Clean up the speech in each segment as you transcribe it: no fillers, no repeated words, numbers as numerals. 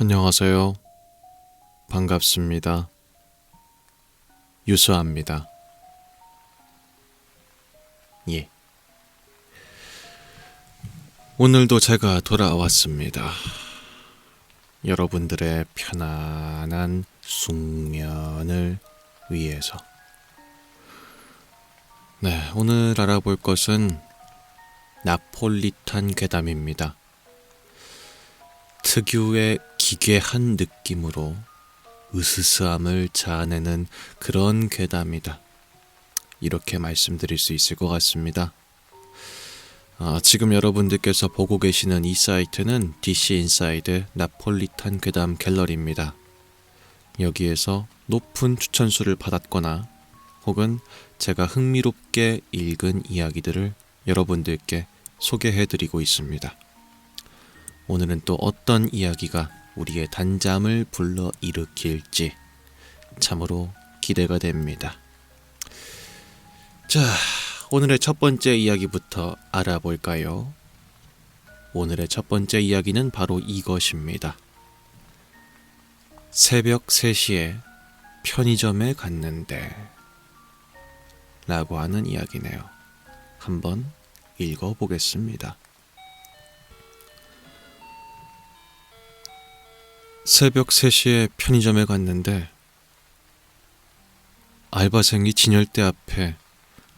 안녕하세요. 반갑습니다. 유수아입니다. 예. 오늘도 제가 돌아왔습니다. 여러분들의 편안한 숙면을 위해서. 네, 오늘 알아볼 것은 나폴리탄 괴담입니다. 특유의 기괴한 느낌으로 으스스함을 자아내는 그런 괴담이다. 이렇게 말씀드릴 수 있을 것 같습니다. 지금 여러분들께서 보고 계시는 이 사이트는 DC 인사이드 나폴리탄 괴담 갤러리입니다. 여기에서 높은 추천수를 받았거나 혹은 제가 흥미롭게 읽은 이야기들을 여러분들께 소개해드리고 있습니다. 오늘은 또 어떤 이야기가 우리의 단잠을 불러일으킬지 참으로 기대가 됩니다. 자, 오늘의 첫 번째 이야기부터 알아볼까요? 오늘의 첫 번째 이야기는 바로 이것입니다. 새벽 3시에 편의점에 갔는데 라고 하는 이야기네요. 한번 읽어보겠습니다. 새벽 3시에 편의점에 갔는데 알바생이 진열대 앞에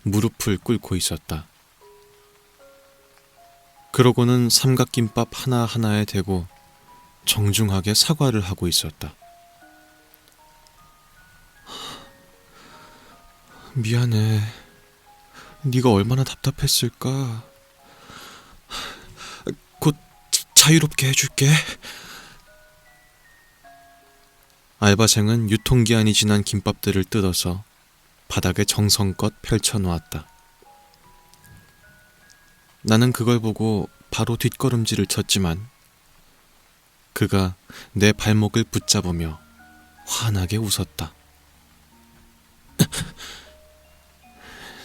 무릎을 꿇고 있었다. 그러고는 삼각김밥 하나하나에 대고 정중하게 사과를 하고 있었다. 미안해. 네가 얼마나 답답했을까. 곧 자유롭게 해줄게. 알바생은 유통기한이 지난 김밥들을 뜯어서 바닥에 정성껏 펼쳐놓았다. 나는 그걸 보고 바로 뒷걸음질을 쳤지만 그가 내 발목을 붙잡으며 환하게 웃었다.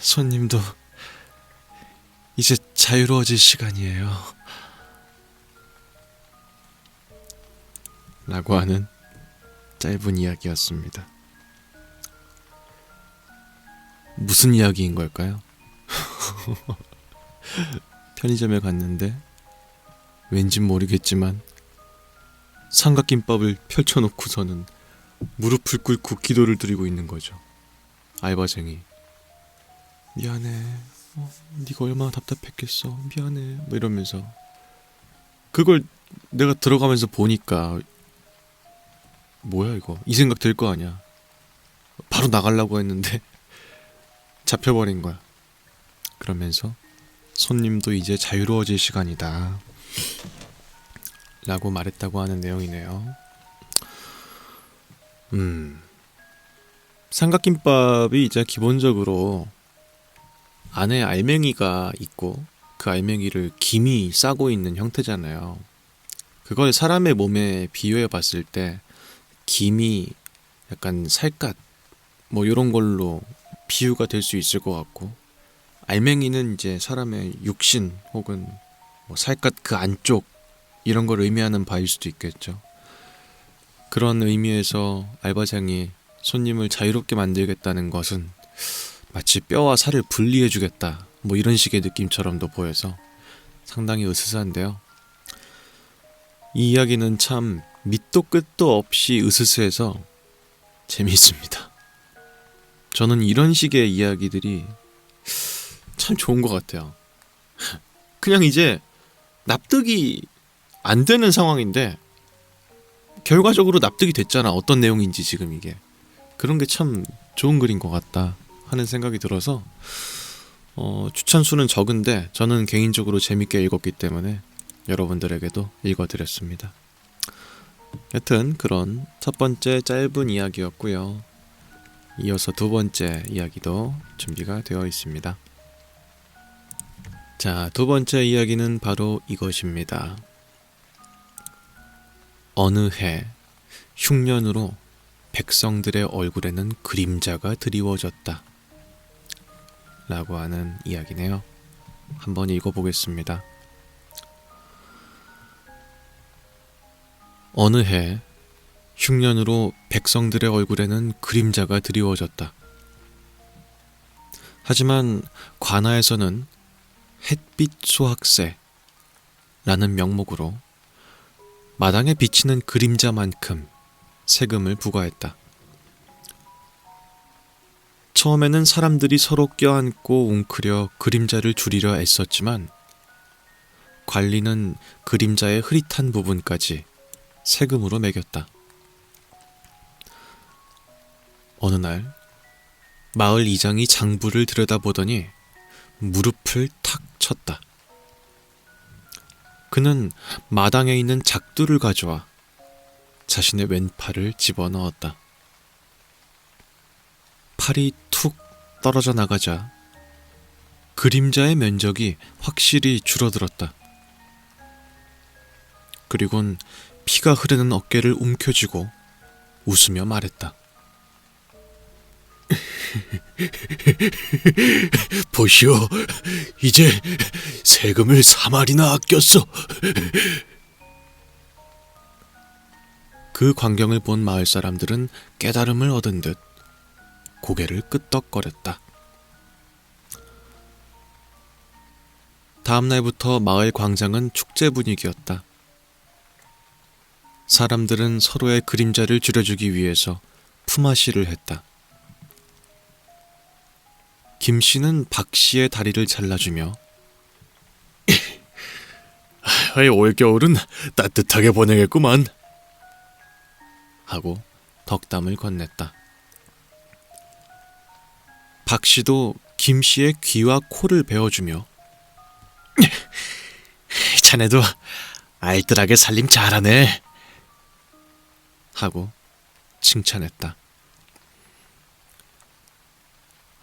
손님도 이제 자유로워질 시간이에요. 라고 하는 짧은 이야기였습니다. 무슨 이야기인 걸까요? 편의점에 갔는데 왠진 모르겠지만 삼각김밥을 펼쳐놓고서는 무릎을 꿇고 기도를 드리고 있는 거죠. 알바생이 미안해. 네가 얼마나 답답했겠어. 미안해. 뭐 이러면서 그걸 내가 들어가면서 보니까 뭐야 이거 이 생각 들 거 아니야. 바로 나가려고 했는데 잡혀버린 거야. 그러면서 손님도 이제 자유로워질 시간이다 라고 말했다고 하는 내용이네요. 삼각김밥이 이제 기본적으로 안에 알맹이가 있고 그 알맹이를 김이 싸고 있는 형태잖아요. 그걸 사람의 몸에 비유해 봤을 때 김이 약간 살갗 뭐 이런 걸로 비유가 될 수 있을 것 같고, 알맹이는 이제 사람의 육신 혹은 뭐 살갗 그 안쪽 이런 걸 의미하는 바일 수도 있겠죠. 그런 의미에서 알바생이 손님을 자유롭게 만들겠다는 것은 마치 뼈와 살을 분리해주겠다 뭐 이런 식의 느낌처럼도 보여서 상당히 으스스한데요. 이 이야기는 참 밑도 끝도 없이 으스스해서 재미있습니다. 저는 이런 식의 이야기들이 참 좋은 것 같아요. 그냥 이제 납득이 안 되는 상황인데 결과적으로 납득이 됐잖아. 어떤 내용인지 지금 이게. 그런 게 참 좋은 글인 것 같다 하는 생각이 들어서 추천수는 적은데 저는 개인적으로 재밌게 읽었기 때문에 여러분들에게도 읽어드렸습니다. 여튼 그런 첫 번째 짧은 이야기였고요. 이어서 두 번째 이야기도 준비가 되어 있습니다. 자, 두 번째 이야기는 바로 이것입니다. 어느 해 흉년으로 백성들의 얼굴에는 그림자가 드리워졌다 라고 하는 이야기네요. 한번 읽어보겠습니다. 어느 해 흉년으로 백성들의 얼굴에는 그림자가 드리워졌다. 하지만 관아에서는 햇빛 소학세라는 명목으로 마당에 비치는 그림자만큼 세금을 부과했다. 처음에는 사람들이 서로 껴안고 웅크려 그림자를 줄이려 애썼지만 관리는 그림자의 흐릿한 부분까지 세금으로 매겼다. 어느 날 마을 이장이 장부를 들여다보더니 무릎을 탁 쳤다. 그는 마당에 있는 작두를 가져와 자신의 왼팔을 집어넣었다. 팔이 툭 떨어져 나가자 그림자의 면적이 확실히 줄어들었다. 그리곤 피가 흐르는 어깨를 움켜쥐고 웃으며 말했다. 보시오, 이제 세금을 3알이나 아꼈어. 그 광경을 본 마을 사람들은 깨달음을 얻은 듯 고개를 끄덕거렸다. 다음 날부터 마을 광장은 축제 분위기였다. 사람들은 서로의 그림자를 줄여주기 위해서 품앗이를 했다. 김 씨는 박 씨의 다리를 잘라주며 올겨울은 따뜻하게 보내겠구만 하고 덕담을 건넸다. 박 씨도 김 씨의 귀와 코를 베어주며 자네도 알뜰하게 살림 잘하네 하고 칭찬했다.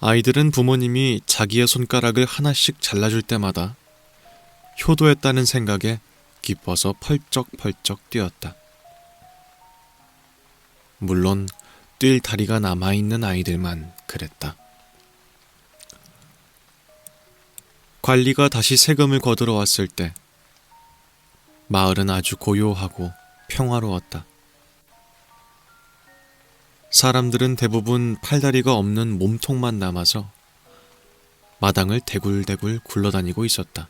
아이들은 부모님이 자기의 손가락을 하나씩 잘라줄 때마다 효도했다는 생각에 기뻐서 펄쩍펄쩍 뛰었다. 물론 뛸 다리가 남아있는 아이들만 그랬다. 관리가 다시 세금을 거두러 왔을 때 마을은 아주 고요하고 평화로웠다. 사람들은 대부분 팔다리가 없는 몸통만 남아서 마당을 대굴대굴 굴러다니고 있었다.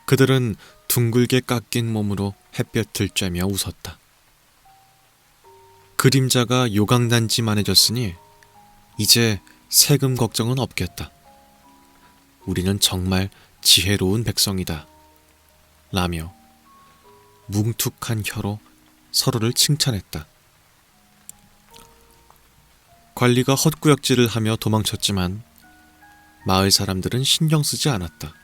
그들은 둥글게 깎인 몸으로 햇볕을 쬐며 웃었다. 그림자가 요강단지만해졌으니 이제 세금 걱정은 없겠다. 우리는 정말 지혜로운 백성이다 라며 뭉툭한 혀로 서로를 칭찬했다. 관리가 헛구역질을 하며 도망쳤지만 마을 사람들은 신경 쓰지 않았다.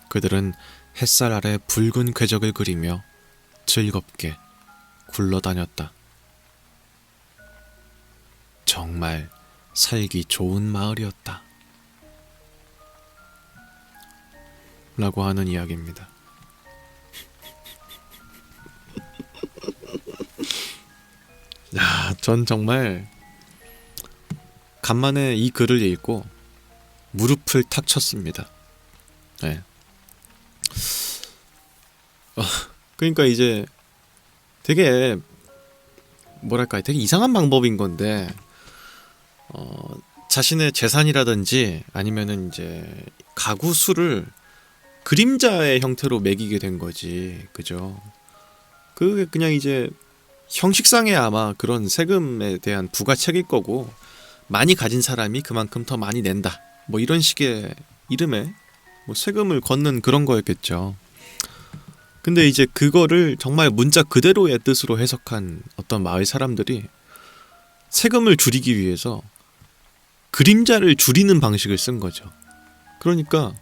그들은 햇살 아래 붉은 궤적을 그리며 즐겁게 굴러다녔다. 정말 살기 좋은 마을이었다 라고 하는 이야기입니다. 야, 전 정말 간만에 이 글을 읽고 무릎을 탁 쳤습니다. 네. 그러니까 이제 되게 뭐랄까 되게 이상한 방법인 건데 자신의 재산이라든지 아니면은 이제 가구 수를 그림자의 형태로 매기게 된 거지, 그죠? 그게 그냥 이제 형식상의 아마 그런 세금에 대한 부가책일 거고 많이 가진 사람이 그만큼 더 많이 낸다 뭐 이런 식의 이름에 뭐 세금을 걷는 그런 거였겠죠. 근데 이제 그거를 정말 문자 그대로의 뜻으로 해석한 어떤 마을 사람들이 세금을 줄이기 위해서 그림자를 줄이는 방식을 쓴 거죠. 그러니까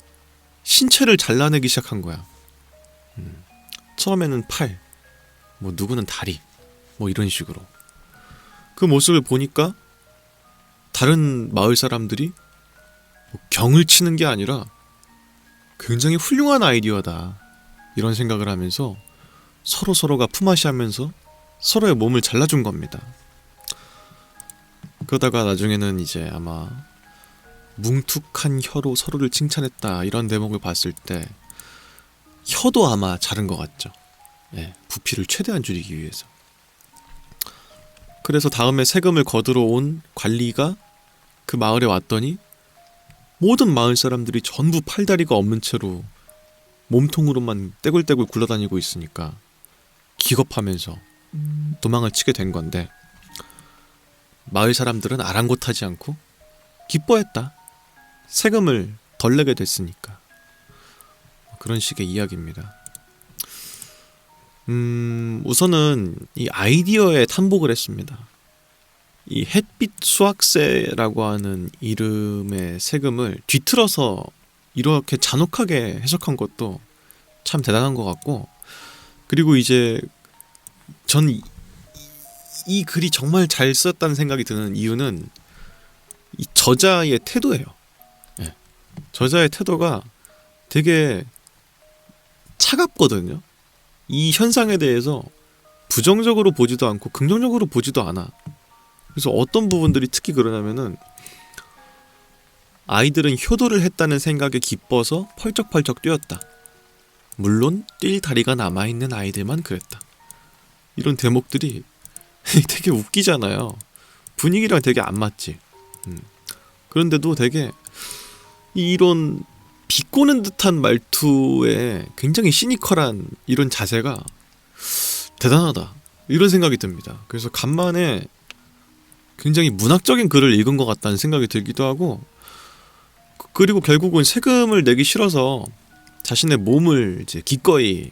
신체를 잘라내기 시작한 거야. 처음에는 팔, 뭐 누구는 다리, 뭐 이런 식으로. 그 모습을 보니까 다른 마을 사람들이 경을 치는 게 아니라 굉장히 훌륭한 아이디어다 이런 생각을 하면서 서로가 품앗이하면서 서로의 몸을 잘라준 겁니다. 그러다가 나중에는 이제 아마 뭉툭한 혀로 서로를 칭찬했다 이런 대목을 봤을 때 혀도 아마 자른 것 같죠. 예, 부피를 최대한 줄이기 위해서. 그래서 다음에 세금을 거두러 온 관리가 그 마을에 왔더니 모든 마을 사람들이 전부 팔다리가 없는 채로 몸통으로만 떼굴떼굴 굴러다니고 있으니까 기겁하면서 도망을 치게 된 건데, 마을 사람들은 아랑곳하지 않고 기뻐했다. 세금을 덜 내게 됐으니까. 그런 식의 이야기입니다. 우선은 이 아이디어에 탐복을 했습니다. 이 햇빛 수확세라고 하는 이름의 세금을 뒤틀어서 이렇게 잔혹하게 해석한 것도 참 대단한 것 같고, 그리고 이제 전 이 글이 정말 잘 썼다는 생각이 드는 이유는 이 저자의 태도예요. 예. 저자의 태도가 되게 차갑거든요. 이 현상에 대해서 부정적으로 보지도 않고 긍정적으로 보지도 않아. 그래서 어떤 부분들이 특히 그러냐면은, 아이들은 효도를 했다는 생각에 기뻐서 펄쩍펄쩍 뛰었다. 물론 뛸 다리가 남아있는 아이들만 그랬다. 이런 대목들이 되게 웃기잖아요. 분위기랑 되게 안 맞지. 그런데도 되게 이런 비꼬는 듯한 말투에 굉장히 시니컬한 이런 자세가 대단하다, 이런 생각이 듭니다. 그래서 간만에 굉장히 문학적인 글을 읽은 것 같다는 생각이 들기도 하고, 그리고 결국은 세금을 내기 싫어서 자신의 몸을 이제 기꺼이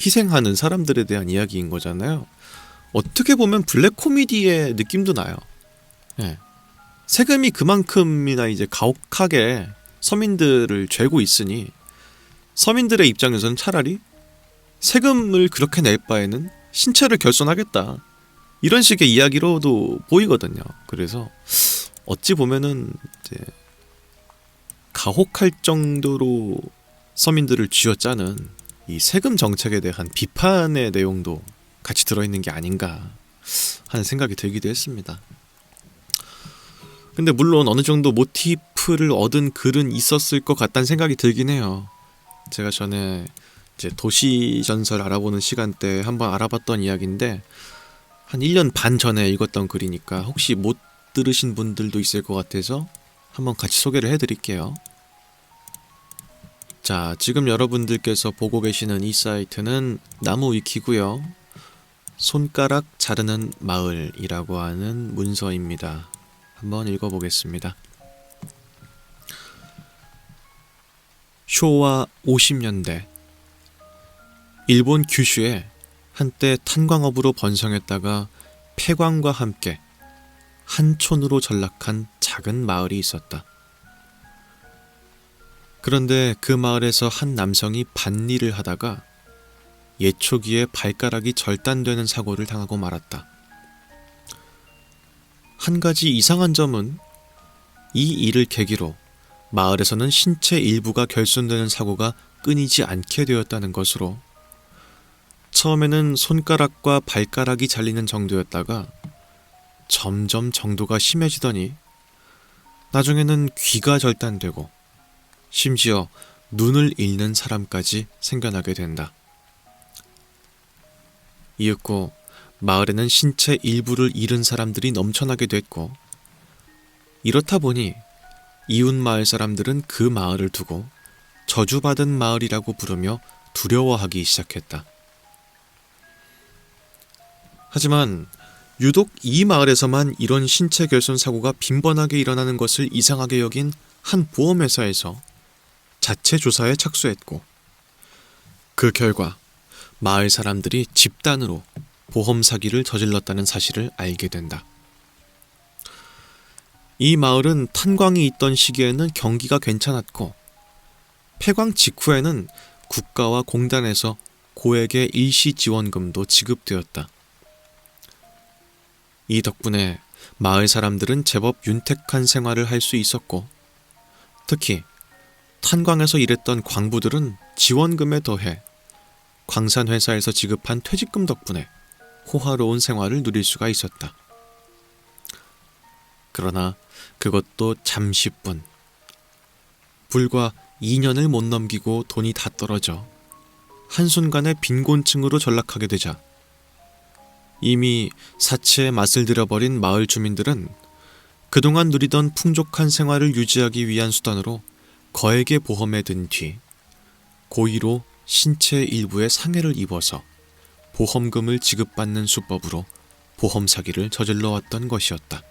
희생하는 사람들에 대한 이야기인 거잖아요. 어떻게 보면 블랙 코미디의 느낌도 나요. 예. 세금이 그만큼이나 이제 가혹하게 서민들을 죄고 있으니 서민들의 입장에서는 차라리 세금을 그렇게 낼 바에는 신체를 결손하겠다, 이런 식의 이야기로도 보이거든요. 그래서 어찌 보면은 이제 가혹할 정도로 서민들을 쥐어짜는 이 세금 정책에 대한 비판의 내용도 같이 들어있는 게 아닌가 하는 생각이 들기도 했습니다. 근데 물론 어느 정도 모티프를 얻은 글은 있었을 것 같다는 생각이 들긴 해요. 제가 전에 이제 도시전설 알아보는 시간 때 한번 알아봤던 이야기인데, 한 1년 반 전에 읽었던 글이니까 혹시 못 들으신 분들도 있을 것 같아서 한번 같이 소개를 해드릴게요. 자, 지금 여러분들께서 보고 계시는 이 사이트는 나무 위키고요. 손가락 자르는 마을이라고 하는 문서입니다. 한번 읽어보겠습니다. 쇼와 50년대, 일본 규슈에 한때 탄광업으로 번성했다가 폐광과 함께 한촌으로 전락한 작은 마을이 있었다. 그런데 그 마을에서 한 남성이 밭일을 하다가 예초기에 발가락이 절단되는 사고를 당하고 말았다. 한 가지 이상한 점은 이 일을 계기로 마을에서는 신체 일부가 결손되는 사고가 끊이지 않게 되었다는 것으로, 처음에는 손가락과 발가락이 잘리는 정도였다가 점점 정도가 심해지더니 나중에는 귀가 절단되고 심지어 눈을 잃는 사람까지 생겨나게 된다. 이윽고 마을에는 신체 일부를 잃은 사람들이 넘쳐나게 됐고, 이렇다 보니 이웃 마을 사람들은 그 마을을 두고 저주받은 마을이라고 부르며 두려워하기 시작했다. 하지만 유독 이 마을에서만 이런 신체 결손 사고가 빈번하게 일어나는 것을 이상하게 여긴 한 보험회사에서 자체 조사에 착수했고, 그 결과 마을 사람들이 집단으로 보험 사기를 저질렀다는 사실을 알게 된다. 이 마을은 탄광이 있던 시기에는 경기가 괜찮았고, 폐광 직후에는 국가와 공단에서 고액의 일시 지원금도 지급되었다. 이 덕분에 마을 사람들은 제법 윤택한 생활을 할 수 있었고, 특히 탄광에서 일했던 광부들은 지원금에 더해 광산회사에서 지급한 퇴직금 덕분에 호화로운 생활을 누릴 수가 있었다. 그러나 그것도 잠시뿐. 불과 2년을 못 넘기고 돈이 다 떨어져 한순간에 빈곤층으로 전락하게 되자 이미 사치에 맛을 들여버린 마을 주민들은 그동안 누리던 풍족한 생활을 유지하기 위한 수단으로 거액의 보험에 든 뒤 고의로 신체 일부에 상해를 입어서 보험금을 지급받는 수법으로 보험 사기를 저질러 왔던 것이었다.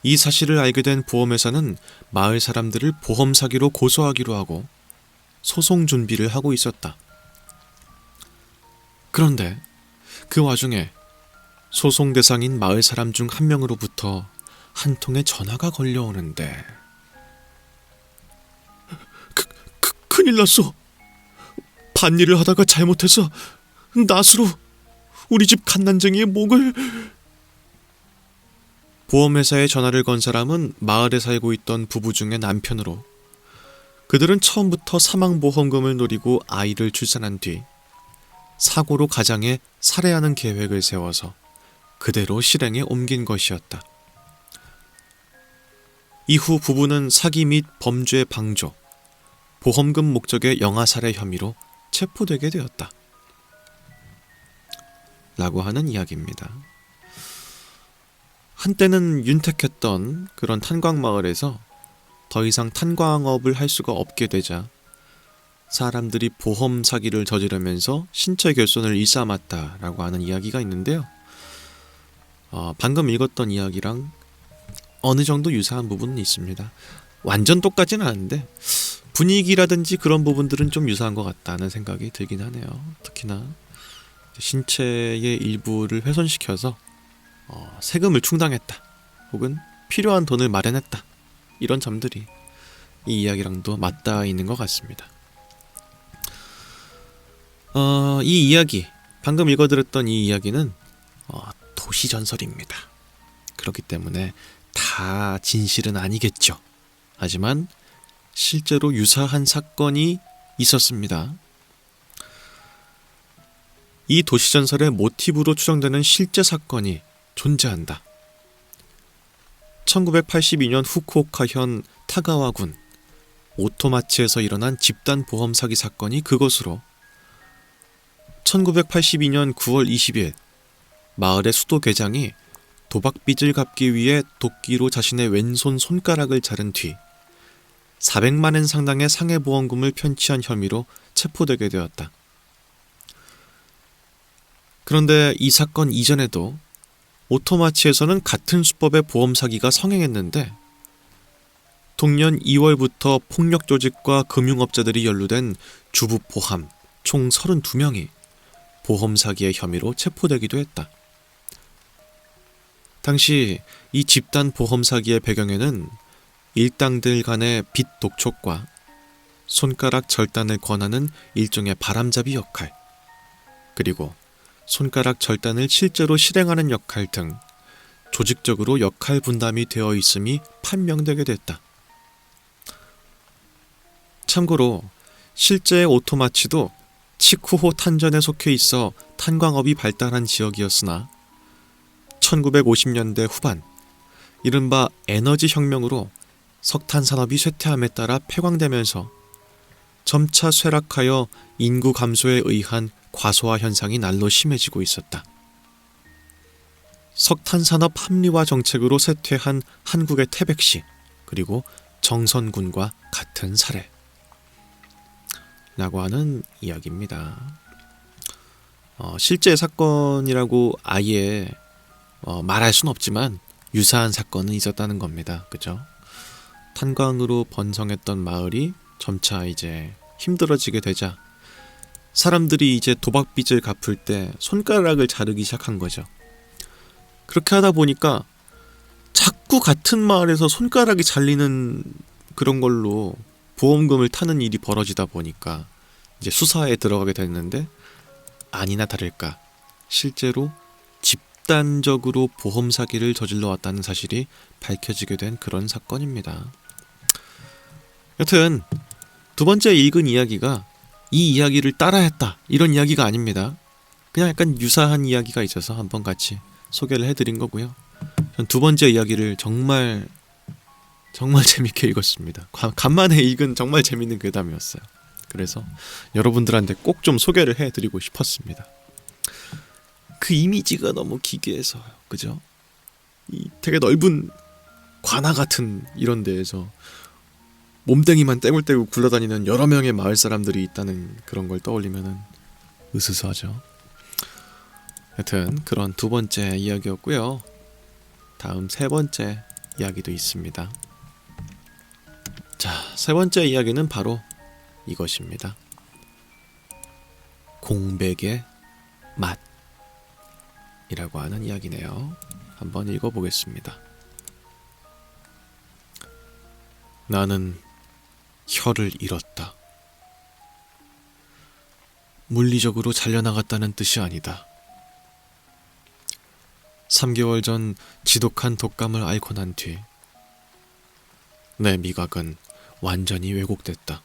이 사실을 알게 된 보험회사는 마을 사람들을 보험 사기로 고소하기로 하고 소송 준비를 하고 있었다. 그런데 그 와중에 소송 대상인 마을 사람 중 한 명으로부터 한 통의 전화가 걸려오는데 큰일 났어. 밭일을 하다가 잘못해서 낫으로 우리 집 갓난쟁이의 목을... 보험회사에 전화를 건 사람은 마을에 살고 있던 부부 중에 남편으로 그들은 처음부터 사망보험금을 노리고 아이를 출산한 뒤 사고로 가장에 살해하는 계획을 세워서 그대로 실행에 옮긴 것이었다. 이후 부부는 사기 및 범죄 방조, 보험금 목적의 영아살해 혐의로 체포되게 되었다. 라고 하는 이야기입니다. 한때는 윤택했던 그런 탄광마을에서 더 이상 탄광업을 할 수가 없게 되자 사람들이 보험 사기를 저지르면서 신체 결손을 일삼았다라고 하는 이야기가 있는데요. 방금 읽었던 이야기랑 어느 정도 유사한 부분은 있습니다. 완전 똑같지는 않은데 분위기라든지 그런 부분들은 좀 유사한 것 같다는 생각이 들긴 하네요. 특히나 신체의 일부를 훼손시켜서 세금을 충당했다 혹은 필요한 돈을 마련했다, 이런 점들이 이 이야기랑도 맞닿아 있는 것 같습니다. 이 이야기, 방금 읽어드렸던 이 이야기는 도시전설입니다. 그렇기 때문에 다 진실은 아니겠죠. 하지만 실제로 유사한 사건이 있었습니다. 이 도시전설의 모티브로 추정되는 실제 사건이 존재한다. 1982년 후쿠오카현 타가와군 오토마츠에서 일어난 집단 보험 사기 사건이 그것으로 1982년 9월 20일 마을의 수도 계장이 도박빚을 갚기 위해 도끼로 자신의 왼손 손가락을 자른 뒤 400만엔 상당의 상해보험금을 편취한 혐의로 체포되게 되었다. 그런데 이 사건 이전에도 오토마치에서는 같은 수법의 보험 사기가 성행했는데 동년 2월부터 폭력 조직과 금융업자들이 연루된 주부포함 총 32명이 보험 사기의 혐의로 체포되기도 했다. 당시 이 집단 보험 사기의 배경에는 일당들 간의 빚 독촉과 손가락 절단을 권하는 일종의 바람잡이 역할, 그리고 손가락 절단을 실제로 실행하는 역할 등 조직적으로 역할 분담이 되어 있음이 판명되게 됐다. 참고로 실제의 오토마치도 치쿠호 탄전에 속해 있어 탄광업이 발달한 지역이었으나 1950년대 후반 이른바 에너지 혁명으로 석탄 산업이 쇠퇴함에 따라 폐광되면서 점차 쇠락하여 인구 감소에 의한 과소화 현상이 날로 심해지고 있었다. 석탄 산업 합리화 정책으로 쇠퇴한 한국의 태백시 그리고 정선군과 같은 사례 라고 하는 이야기입니다. 실제 사건이라고 아예 말할 수는 없지만 유사한 사건은 있었다는 겁니다. 그죠? 탄광으로 번성했던 마을이 점차 이제 힘들어지게 되자 사람들이 이제 도박빚을 갚을 때 손가락을 자르기 시작한 거죠. 그렇게 하다 보니까 자꾸 같은 마을에서 손가락이 잘리는 그런 걸로 보험금을 타는 일이 벌어지다 보니까 이제 수사에 들어가게 됐는데 아니나 다를까 실제로 집단적으로 보험 사기를 저질러 왔다는 사실이 밝혀지게 된 그런 사건입니다. 여튼 두 번째 읽은 이야기가 이 이야기를 따라했다 이런 이야기가 아닙니다. 그냥 약간 유사한 이야기가 있어서 한번 같이 소개를 해드린 거고요. 전 두 번째 이야기를 정말 재밌게 읽었습니다. 간만에 읽은 정말 재밌는 괴담이었어요. 그래서 여러분들한테 꼭 좀 소개를 해드리고 싶었습니다. 그 이미지가 너무 기괴해서요. 그죠? 이 되게 넓은 관아 같은 이런 데에서 몸뚱이만 떼굴떼굴 굴러다니는 여러 명의 마을 사람들이 있다는 그런 걸 떠올리면은 으스스하죠. 여튼 그런 두 번째 이야기였고요. 다음 세 번째 이야기도 있습니다. 자, 세 번째 이야기는 바로 이것입니다. 공백의 맛이라고 하는 이야기네요. 한번 읽어보겠습니다. 나는 혀를 잃었다. 물리적으로 잘려나갔다는 뜻이 아니다. 3개월 전 지독한 독감을 앓고 난 뒤 내 미각은 완전히 왜곡됐다.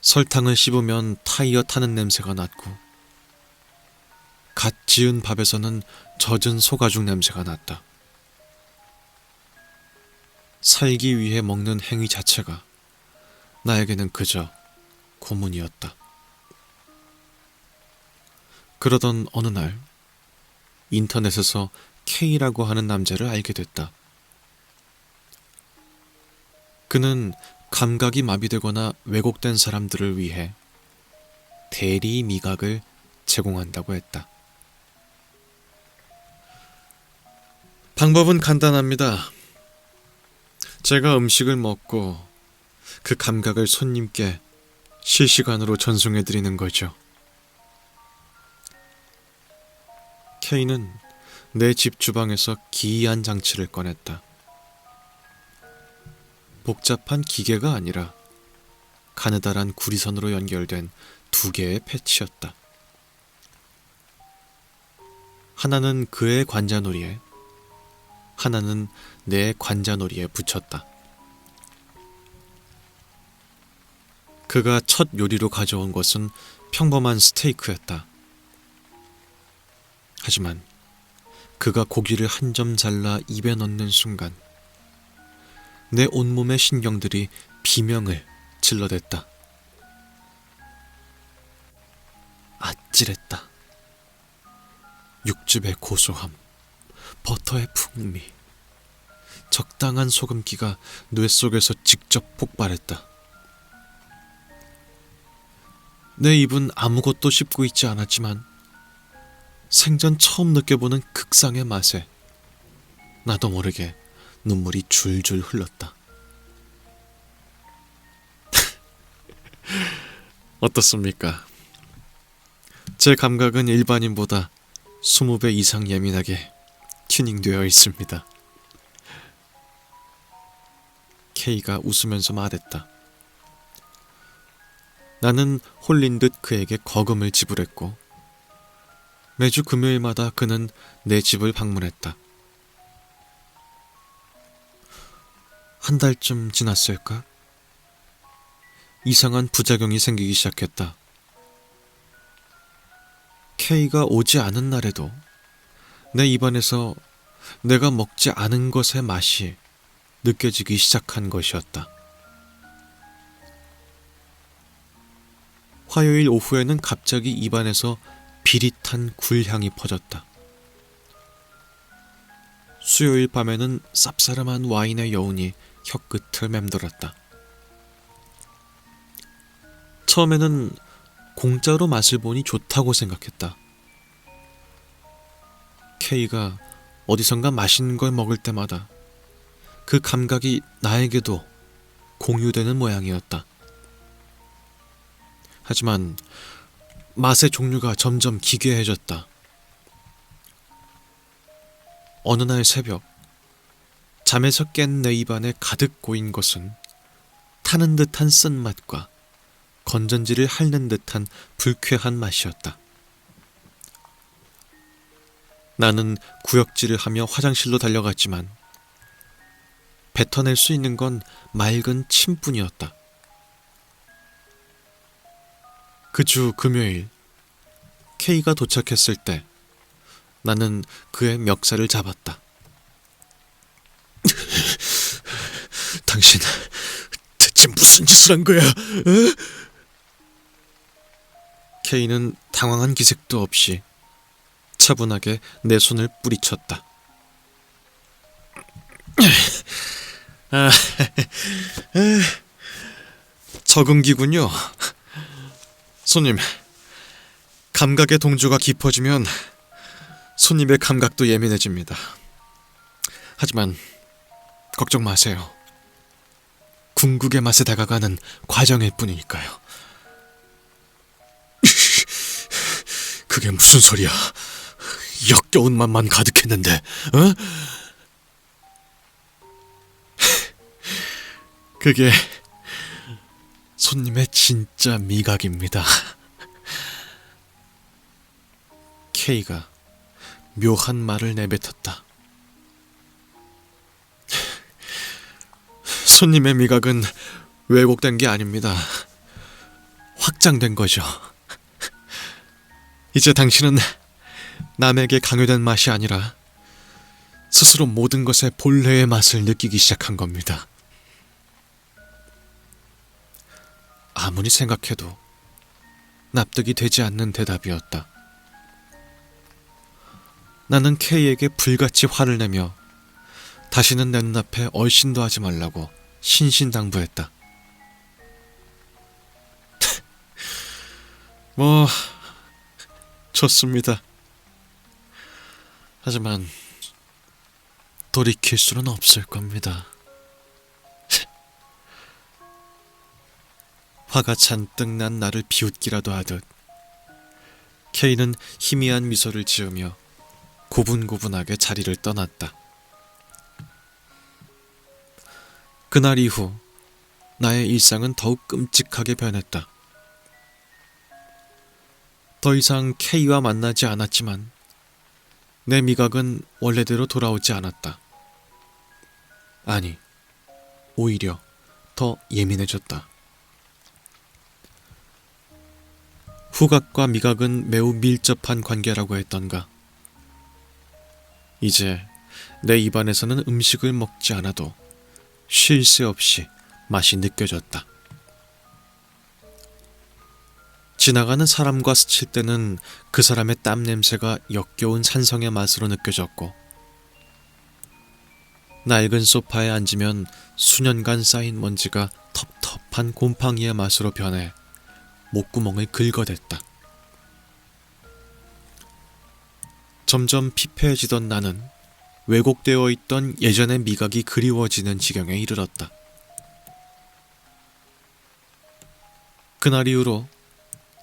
설탕을 씹으면 타이어 타는 냄새가 났고 갓 지은 밥에서는 젖은 소가죽 냄새가 났다. 살기 위해 먹는 행위 자체가 나에게는 그저 고문이었다. 그러던 어느 날 인터넷에서 K라고 하는 남자를 알게 됐다. 그는 감각이 마비되거나 왜곡된 사람들을 위해 대리 미각을 제공한다고 했다. 방법은 간단합니다. 제가 음식을 먹고 그 감각을 손님께 실시간으로 전송해드리는 거죠. K는 내 집 주방에서 기이한 장치를 꺼냈다. 복잡한 기계가 아니라 가느다란 구리선으로 연결된 두 개의 패치였다. 하나는 그의 관자놀이에, 하나는 내 관자놀이에 붙였다. 그가 첫 요리로 가져온 것은 평범한 스테이크였다. 하지만 그가 고기를 한 점 잘라 입에 넣는 순간 내 온몸의 신경들이 비명을 질러댔다. 아찔했다. 육즙의 고소함, 버터의 풍미, 적당한 소금기가 뇌 속에서 직접 폭발했다. 내 입은 아무것도 씹고 있지 않았지만 생전 처음 느껴보는 극상의 맛에 나도 모르게 눈물이 줄줄 흘렀다. 어떻습니까? 제 감각은 일반인보다 20배 이상 예민하게 튜닝되어 있습니다. K가 웃으면서 말했다. 나는 홀린 듯 그에게 거금을 지불했고 매주 금요일마다 그는 내 집을 방문했다. 한 달쯤 지났을까? 이상한 부작용이 생기기 시작했다. K가 오지 않은 날에도 내 입안에서 내가 먹지 않은 것의 맛이 느껴지기 시작한 것이었다. 화요일 오후에는 갑자기 입안에서 비릿한 굴향이 퍼졌다. 수요일 밤에는 쌉싸름한 와인의 여운이 혀끝을 맴돌았다. 처음에는 공짜로 맛을 보니 좋다고 생각했다. K가 어디선가 맛있는 걸 먹을 때마다 그 감각이 나에게도 공유되는 모양이었다. 하지만 맛의 종류가 점점 기괴해졌다. 어느 날 새벽 잠에서 깬 내 입안에 가득 고인 것은 타는 듯한 쓴맛과 건전지를 핥는 듯한 불쾌한 맛이었다. 나는 구역질을 하며 화장실로 달려갔지만 뱉어낼 수 있는 건 맑은 침뿐이었다. 그 주 금요일 K가 도착했을 때 나는 그의 멱살을 잡았다. 당신 대체 무슨 짓을 한 거야? 어? 케이는 당황한 기색도 없이 차분하게 내 손을 뿌리쳤다. 아, 적응기군요. 손님, 감각의 동조가 깊어지면 손님의 감각도 예민해집니다. 하지만 걱정 마세요. 궁극의 맛에 다가가는 과정일 뿐이니까요. 그게 무슨 소리야? 역겨운 맛만 가득했는데, 어? 그게 손님의 진짜 미각입니다. K가 묘한 말을 내뱉었다. 손님의 미각은 왜곡된 게 아닙니다. 확장된 거죠. 이제 당신은 남에게 강요된 맛이 아니라 스스로 모든 것의 본래의 맛을 느끼기 시작한 겁니다. 아무리 생각해도 납득이 되지 않는 대답이었다. 나는 K에게 불같이 화를 내며 다시는 내 눈앞에 얼씬도 하지 말라고 신신당부했다. 뭐 좋습니다. 하지만 돌이킬 수는 없을 겁니다. 화가 잔뜩 난 나를 비웃기라도 하듯 K는 희미한 미소를 지으며 고분고분하게 자리를 떠났다. 그날 이후 나의 일상은 더욱 끔찍하게 변했다. 더 이상 K와 만나지 않았지만 내 미각은 원래대로 돌아오지 않았다. 아니, 오히려 더 예민해졌다. 후각과 미각은 매우 밀접한 관계라고 했던가. 이제 내 입안에서는 음식을 먹지 않아도 쉴 새 없이 맛이 느껴졌다. 지나가는 사람과 스칠 때는 그 사람의 땀 냄새가 역겨운 산성의 맛으로 느껴졌고, 낡은 소파에 앉으면 수년간 쌓인 먼지가 텁텁한 곰팡이의 맛으로 변해 목구멍을 긁어댔다. 점점 피폐해지던 나는 왜곡되어 있던 예전의 미각이 그리워지는 지경에 이르렀다. 그날 이후로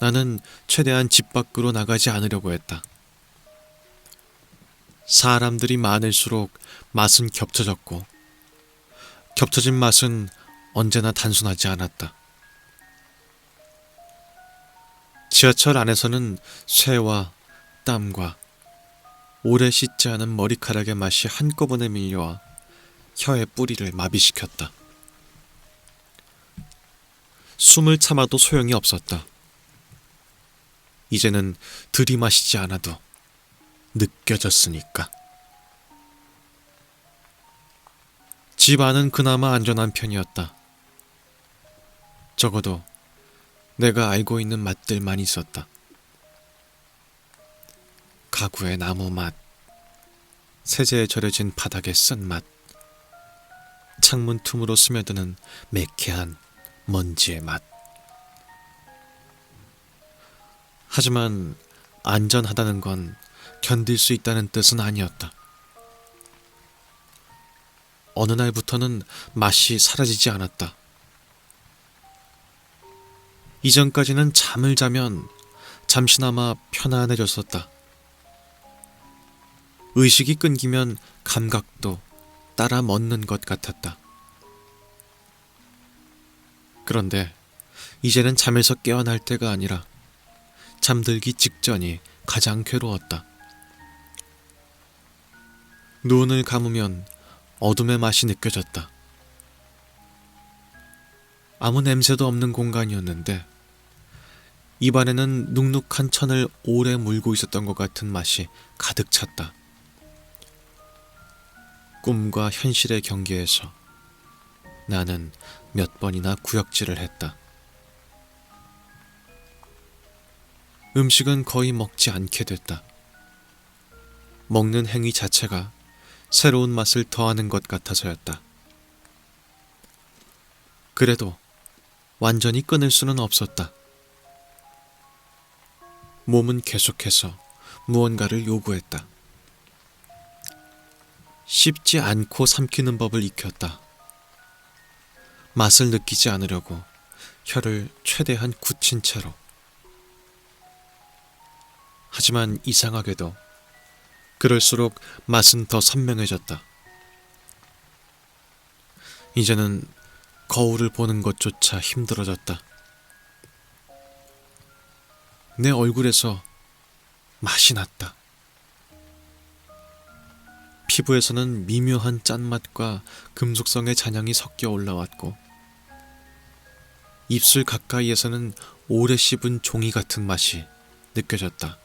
나는 최대한 집 밖으로 나가지 않으려고 했다. 사람들이 많을수록 맛은 겹쳐졌고, 겹쳐진 맛은 언제나 단순하지 않았다. 지하철 안에서는 쇠와 땀과 오래 씻지 않은 머리카락의 맛이 한꺼번에 밀려와 혀의 뿌리를 마비시켰다. 숨을 참아도 소용이 없었다. 이제는 들이마시지 않아도 느껴졌으니까. 집 안은 그나마 안전한 편이었다. 적어도 내가 알고 있는 맛들만 있었다. 가구의 나무 맛, 세제에 절여진 바닥의 쓴맛, 창문 틈으로 스며드는 매캐한 먼지의 맛. 하지만 안전하다는 건 견딜 수 있다는 뜻은 아니었다. 어느 날부터는 맛이 사라지지 않았다. 이전까지는 잠을 자면 잠시나마 편안해졌었다. 의식이 끊기면 감각도 따라 멎는 것 같았다. 그런데 이제는 잠에서 깨어날 때가 아니라 잠들기 직전이 가장 괴로웠다. 눈을 감으면 어둠의 맛이 느껴졌다. 아무 냄새도 없는 공간이었는데 입안에는 눅눅한 천을 오래 물고 있었던 것 같은 맛이 가득 찼다. 꿈과 현실의 경계에서 나는 몇 번이나 구역질을 했다. 음식은 거의 먹지 않게 됐다. 먹는 행위 자체가 새로운 맛을 더하는 것 같아서였다. 그래도 완전히 끊을 수는 없었다. 몸은 계속해서 무언가를 요구했다. 씹지 않고 삼키는 법을 익혔다. 맛을 느끼지 않으려고 혀를 최대한 굳힌 채로. 하지만 이상하게도 그럴수록 맛은 더 선명해졌다. 이제는 거울을 보는 것조차 힘들어졌다. 내 얼굴에서 맛이 났다. 피부에서는 미묘한 짠맛과 금속성의 잔향이 섞여 올라왔고, 입술 가까이에서는 오래 씹은 종이 같은 맛이 느껴졌다.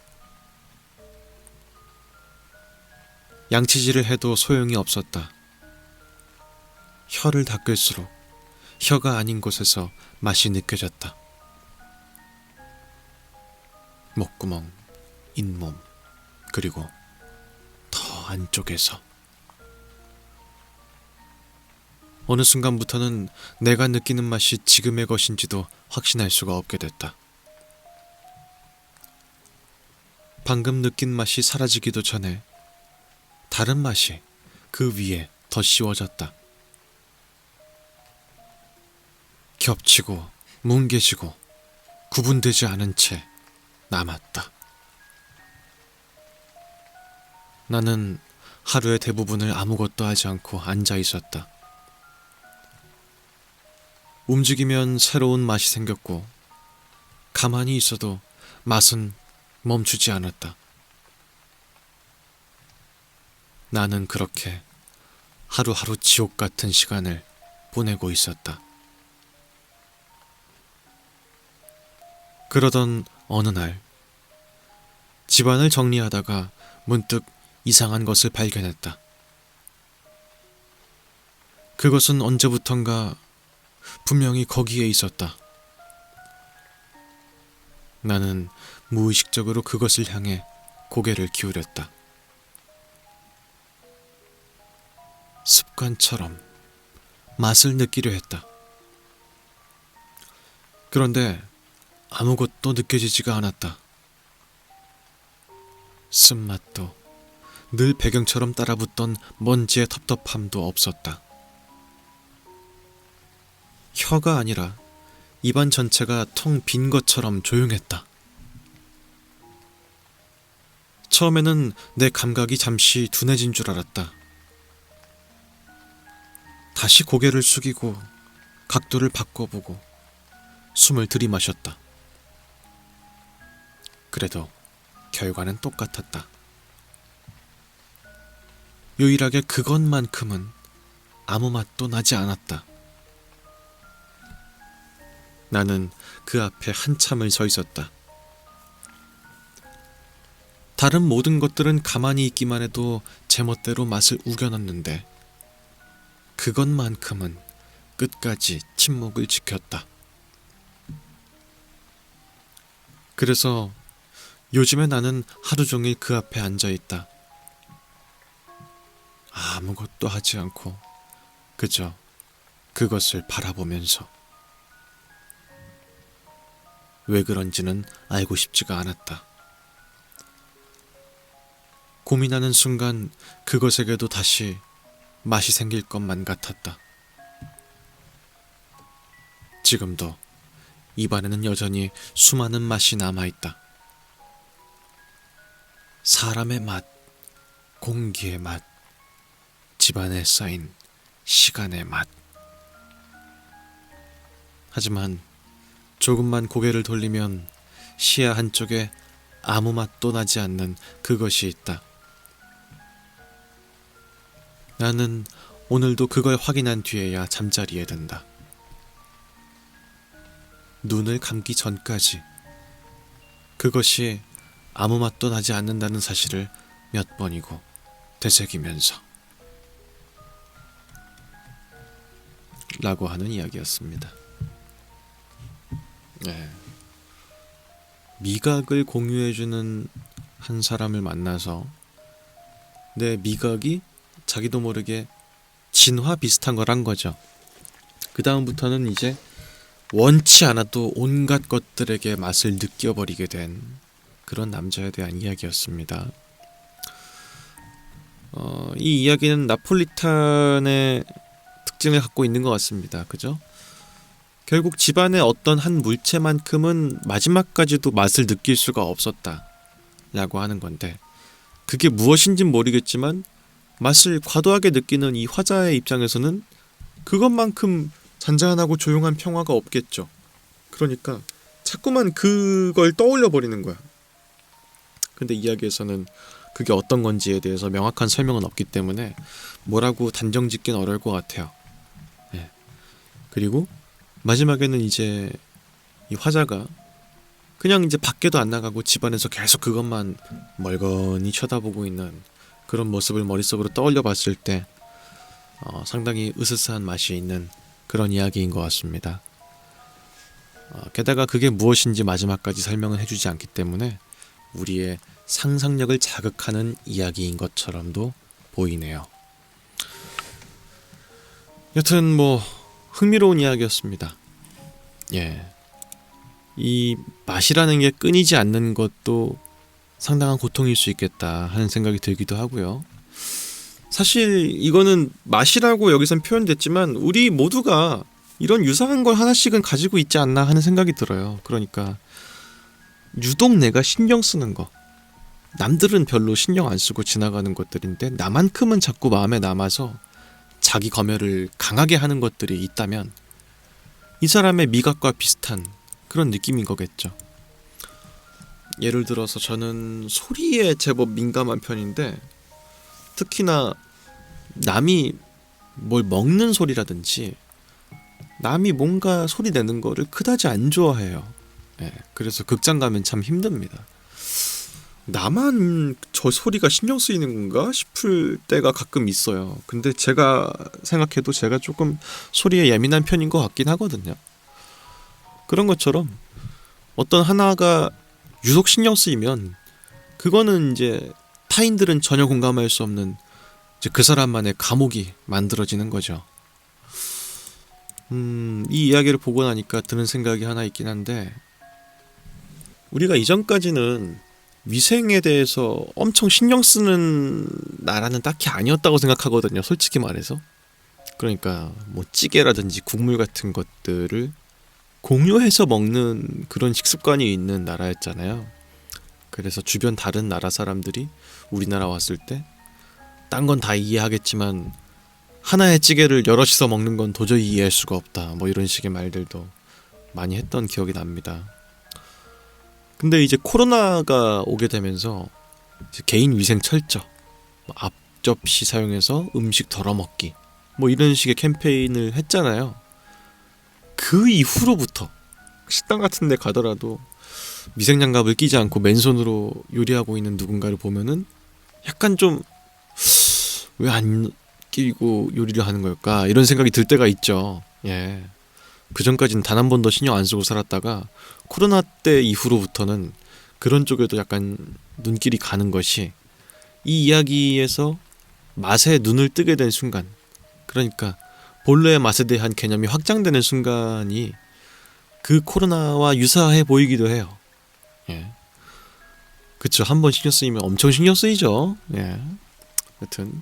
양치질을 해도 소용이 없었다. 혀를 닦을수록 혀가 아닌 곳에서 맛이 느껴졌다. 목구멍, 잇몸, 그리고 더 안쪽에서. 어느 순간부터는 내가 느끼는 맛이 지금의 것인지도 확신할 수가 없게 됐다. 방금 느낀 맛이 사라지기도 전에 다른 맛이 그 위에 더 씌워졌다. 겹치고 뭉개지고 구분되지 않은 채 남았다. 나는 하루의 대부분을 아무것도 하지 않고 앉아 있었다. 움직이면 새로운 맛이 생겼고, 가만히 있어도 맛은 멈추지 않았다. 나는 그렇게 하루하루 지옥 같은 시간을 보내고 있었다. 그러던 어느 날, 집안을 정리하다가 문득 이상한 것을 발견했다. 그것은 언제부턴가 분명히 거기에 있었다. 나는 무의식적으로 그것을 향해 고개를 기울였다. 습관처럼 맛을 느끼려 했다. 그런데 아무것도 느껴지지가 않았다. 쓴맛도 늘 배경처럼 따라붙던 먼지의 텁텁함도 없었다. 혀가 아니라 입안 전체가 텅 빈 것처럼 조용했다. 처음에는 내 감각이 잠시 둔해진 줄 알았다. 다시 고개를 숙이고 각도를 바꿔보고 숨을 들이마셨다. 그래도 결과는 똑같았다. 유일하게 그것만큼은 아무 맛도 나지 않았다. 나는 그 앞에 한참을 서 있었다. 다른 모든 것들은 가만히 있기만 해도 제멋대로 맛을 우겨넣는데, 그것만큼은 끝까지 침묵을 지켰다. 그래서 요즘에 나는 하루 종일 그 앞에 앉아 있다. 아무것도 하지 않고 그저 그것을 바라보면서. 왜 그런지는 알고 싶지가 않았다. 고민하는 순간 그것에게도 다시 맛이 생길 것만 같았다. 지금도 입안에는 여전히 수많은 맛이 남아있다. 사람의 맛, 공기의 맛, 집안에 쌓인 시간의 맛. 하지만 조금만 고개를 돌리면 시야 한쪽에 아무 맛도 나지 않는 그것이 있다. 나는 오늘도 그걸 확인한 뒤에야 잠자리에 든다. 눈을 감기 전까지 그것이 아무 맛도 나지 않는다는 사실을 몇 번이고 되새기면서. 라고 하는 이야기였습니다. 네. 미각을 공유해주는 한 사람을 만나서 내 미각이 자기도 모르게 진화 비슷한 걸 한 거죠. 그 다음부터는 이제 원치 않아도 온갖 것들에게 맛을 느껴버리게 된 그런 남자에 대한 이야기였습니다. 이 이야기는 나폴리탄의 특징을 갖고 있는 것 같습니다. 그죠? 결국 집안의 어떤 한 물체만큼은 마지막까지도 맛을 느낄 수가 없었다 라고 하는 건데, 그게 무엇인진 모르겠지만 맛을 과도하게 느끼는 이 화자의 입장에서는 그것만큼 잔잔하고 조용한 평화가 없겠죠. 그러니까 자꾸만 그걸 떠올려 버리는 거야. 근데 이야기에서는 그게 어떤 건지에 대해서 명확한 설명은 없기 때문에 뭐라고 단정 짓긴 어려울 것 같아요. 네. 그리고 마지막에는 이제 이 화자가 그냥 이제 밖에도 안 나가고 집안에서 계속 그것만 멀거니 쳐다보고 있는 그런 모습을 머릿속으로 떠올려 봤을 때 상당히 으스스한 맛이 있는 그런 이야기인 것 같습니다. 게다가 그게 무엇인지 마지막까지 설명을 해주지 않기 때문에 우리의 상상력을 자극하는 이야기인 것처럼도 보이네요. 여튼 뭐 흥미로운 이야기였습니다. 예, 이 맛이라는 게 끊이지 않는 것도 상당한 고통일 수 있겠다 하는 생각이 들기도 하고요. 사실 이거는 맛이라고 여기선 표현됐지만 우리 모두가 이런 유사한 걸 하나씩은 가지고 있지 않나 하는 생각이 들어요. 그러니까 유독 내가 신경 쓰는 거, 남들은 별로 신경 안 쓰고 지나가는 것들인데 나만큼은 자꾸 마음에 남아서 자기 검열을 강하게 하는 것들이 있다면 이 사람의 미각과 비슷한 그런 느낌인 거겠죠. 예를 들어서 저는 소리에 제법 민감한 편인데, 특히나 남이 뭘 먹는 소리라든지 남이 뭔가 소리 내는 거를 그다지 안 좋아해요. 예, 그래서 극장 가면 참 힘듭니다. 나만 저 소리가 신경 쓰이는 건가 싶을 때가 가끔 있어요. 근데 제가 생각해도 제가 조금 소리에 예민한 편인 것 같긴 하거든요. 그런 것처럼 어떤 하나가 유독 신경 쓰이면 그거는 이제 타인들은 전혀 공감할 수 없는 이제 그 사람만의 감옥이 만들어지는 거죠. 이 이야기를 보고 나니까 드는 생각이 하나 있긴 한데, 우리가 이전까지는 위생에 대해서 엄청 신경 쓰는 나라는 딱히 아니었다고 생각하거든요. 솔직히 말해서. 그러니까 뭐 찌개라든지 국물 같은 것들을 공유해서 먹는 그런 식습관이 있는 나라였잖아요. 그래서 주변 다른 나라 사람들이 우리나라 왔을 때 딴 건 다 이해하겠지만 하나의 찌개를 여럿이서 먹는 건 도저히 이해할 수가 없다, 뭐 이런 식의 말들도 많이 했던 기억이 납니다. 근데 이제 코로나가 오게 되면서 이제 개인 위생 철저, 앞접시 사용해서 음식 덜어먹기, 뭐 이런 식의 캠페인을 했잖아요. 그 이후로부터 식당 같은 데 가더라도 미생장갑을 끼지 않고 맨손으로 요리하고 있는 누군가를 보면은 약간 좀 왜 안 끼고 요리를 하는 걸까 이런 생각이 들 때가 있죠. 예. 그 전까지는 단 한 번도 신경 안 쓰고 살았다가 코로나 때 이후로부터는 그런 쪽에도 약간 눈길이 가는 것이, 이 이야기에서 맛에 눈을 뜨게 된 순간, 그러니까 본래의 맛에 대한 개념이 확장되는 순간이 그 코로나와 유사해 보이기도 해요. 예. 그쵸. 한 번 신경 쓰이면 엄청 신경 쓰이죠. 예. 여튼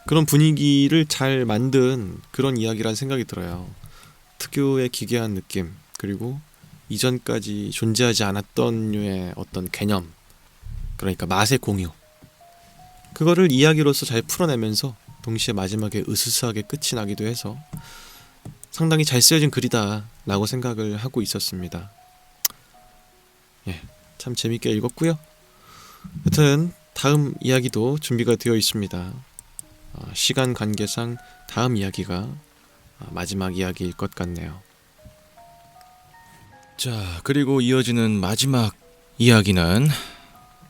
그런 분위기를 잘 만든 그런 이야기라는 생각이 들어요. 특유의 기괴한 느낌, 그리고 이전까지 존재하지 않았던 류의 어떤 개념, 그러니까 맛의 공유, 그거를 이야기로서 잘 풀어내면서 동시에 마지막에 으스스하게 끝이 나기도 해서 상당히 잘 쓰여진 글이다 라고 생각을 하고 있었습니다. 예, 참 재밌게 읽었고요. 여튼 다음 이야기도 준비가 되어 있습니다. 시간 관계상 다음 이야기가 마지막 이야기일 것 같네요. 자, 그리고 이어지는 마지막 이야기는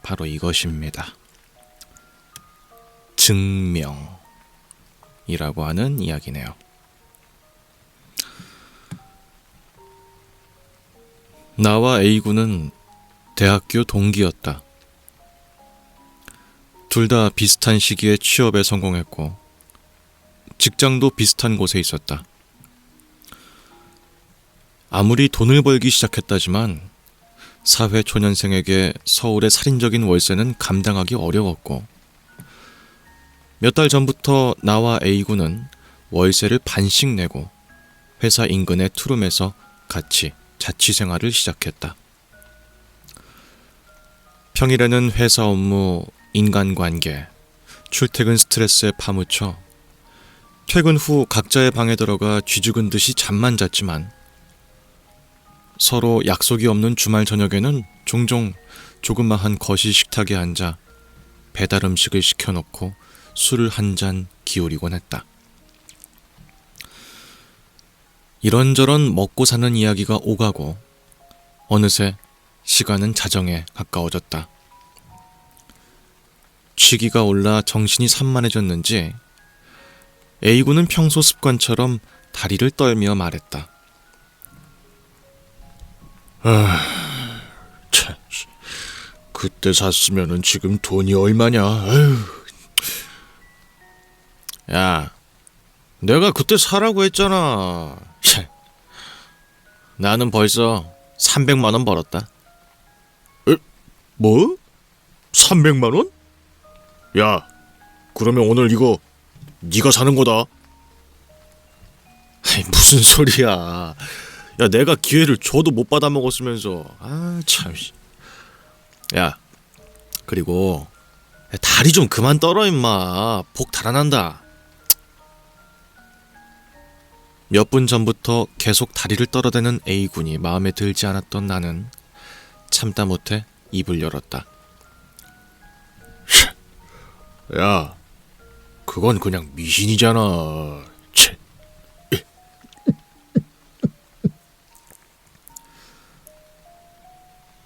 바로 이것입니다. 증명이라고 하는 이야기네요. 나와 A군은 대학교 동기였다. 둘 다 비슷한 시기에 취업에 성공했고 직장도 비슷한 곳에 있었다. 아무리 돈을 벌기 시작했다지만 사회 초년생에게 서울의 살인적인 월세는 감당하기 어려웠고 몇 달 전부터 나와 A군은 월세를 반씩 내고 회사 인근의 투룸에서 같이 자취 생활을 시작했다. 평일에는 회사 업무, 인간관계, 출퇴근 스트레스에 파묻혀 퇴근 후 각자의 방에 들어가 쥐죽은 듯이 잠만 잤지만 서로 약속이 없는 주말 저녁에는 종종 조그마한 거실 식탁에 앉아 배달 음식을 시켜놓고 술을 한 잔 기울이곤 했다. 이런저런 먹고 사는 이야기가 오가고 어느새 시간은 자정에 가까워졌다. 취기가 올라 정신이 산만해졌는지 A군은 평소 습관처럼 다리를 떨며 말했다. 참, 그때 샀으면은 지금 돈이 얼마냐? 아유. 야, 내가 그때 사라고 했잖아. 나는 벌써 300만 원 벌었다. 뭐? 300만 원? 야, 그러면 오늘 이거 네가 사는 거다. 아이, 무슨 소리야. 야, 내가 기회를 줘도 못 받아 먹었으면서. 아, 참. 야, 그리고 다리 좀 그만 떨어 임마. 복 달아난다. 몇 분 전부터 계속 다리를 떨어대는 A군이 마음에 들지 않았던 나는 참다 못해 입을 열었다. 야, 그건 그냥 미신이잖아. 치.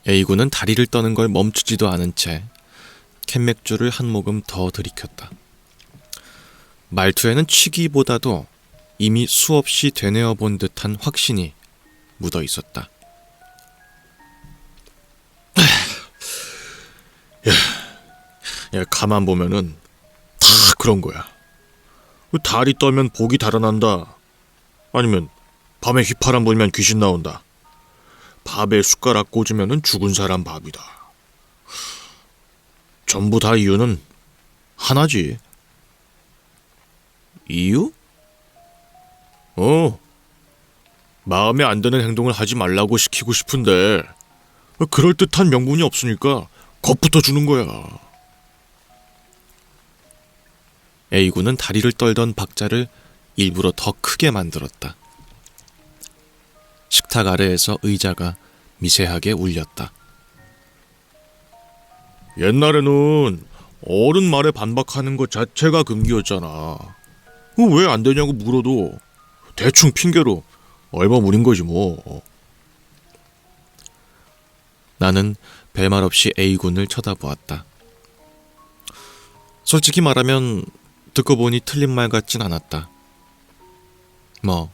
A군은 다리를 떠는 걸 멈추지도 않은 채 캔맥주를 한 모금 더 들이켰다. 말투에는 취기보다도 이미 수없이 되뇌어 본 듯한 확신이 묻어 있었다. 야, 가만 보면은 다 그런 거야. 다리 떨면 복이 달아난다. 아니면 밤에 휘파람 불면 귀신 나온다. 밥에 숟가락 꽂으면은 죽은 사람 밥이다. 전부 다 이유는 하나지. 이유? 마음에 안 드는 행동을 하지 말라고 시키고 싶은데 그럴듯한 명분이 없으니까 겁부터 주는 거야. A군은 다리를 떨던 박자를 일부러 더 크게 만들었다. 식탁 아래에서 의자가 미세하게 울렸다. 옛날에는 어른 말에 반박하는 것 자체가 금기였잖아. 왜 안 되냐고 물어도 대충 핑계로 얼버무린 거지 뭐. 나는 별말 없이 A군을 쳐다보았다. 솔직히 말하면 듣고 보니 틀린 말 같진 않았다. 뭐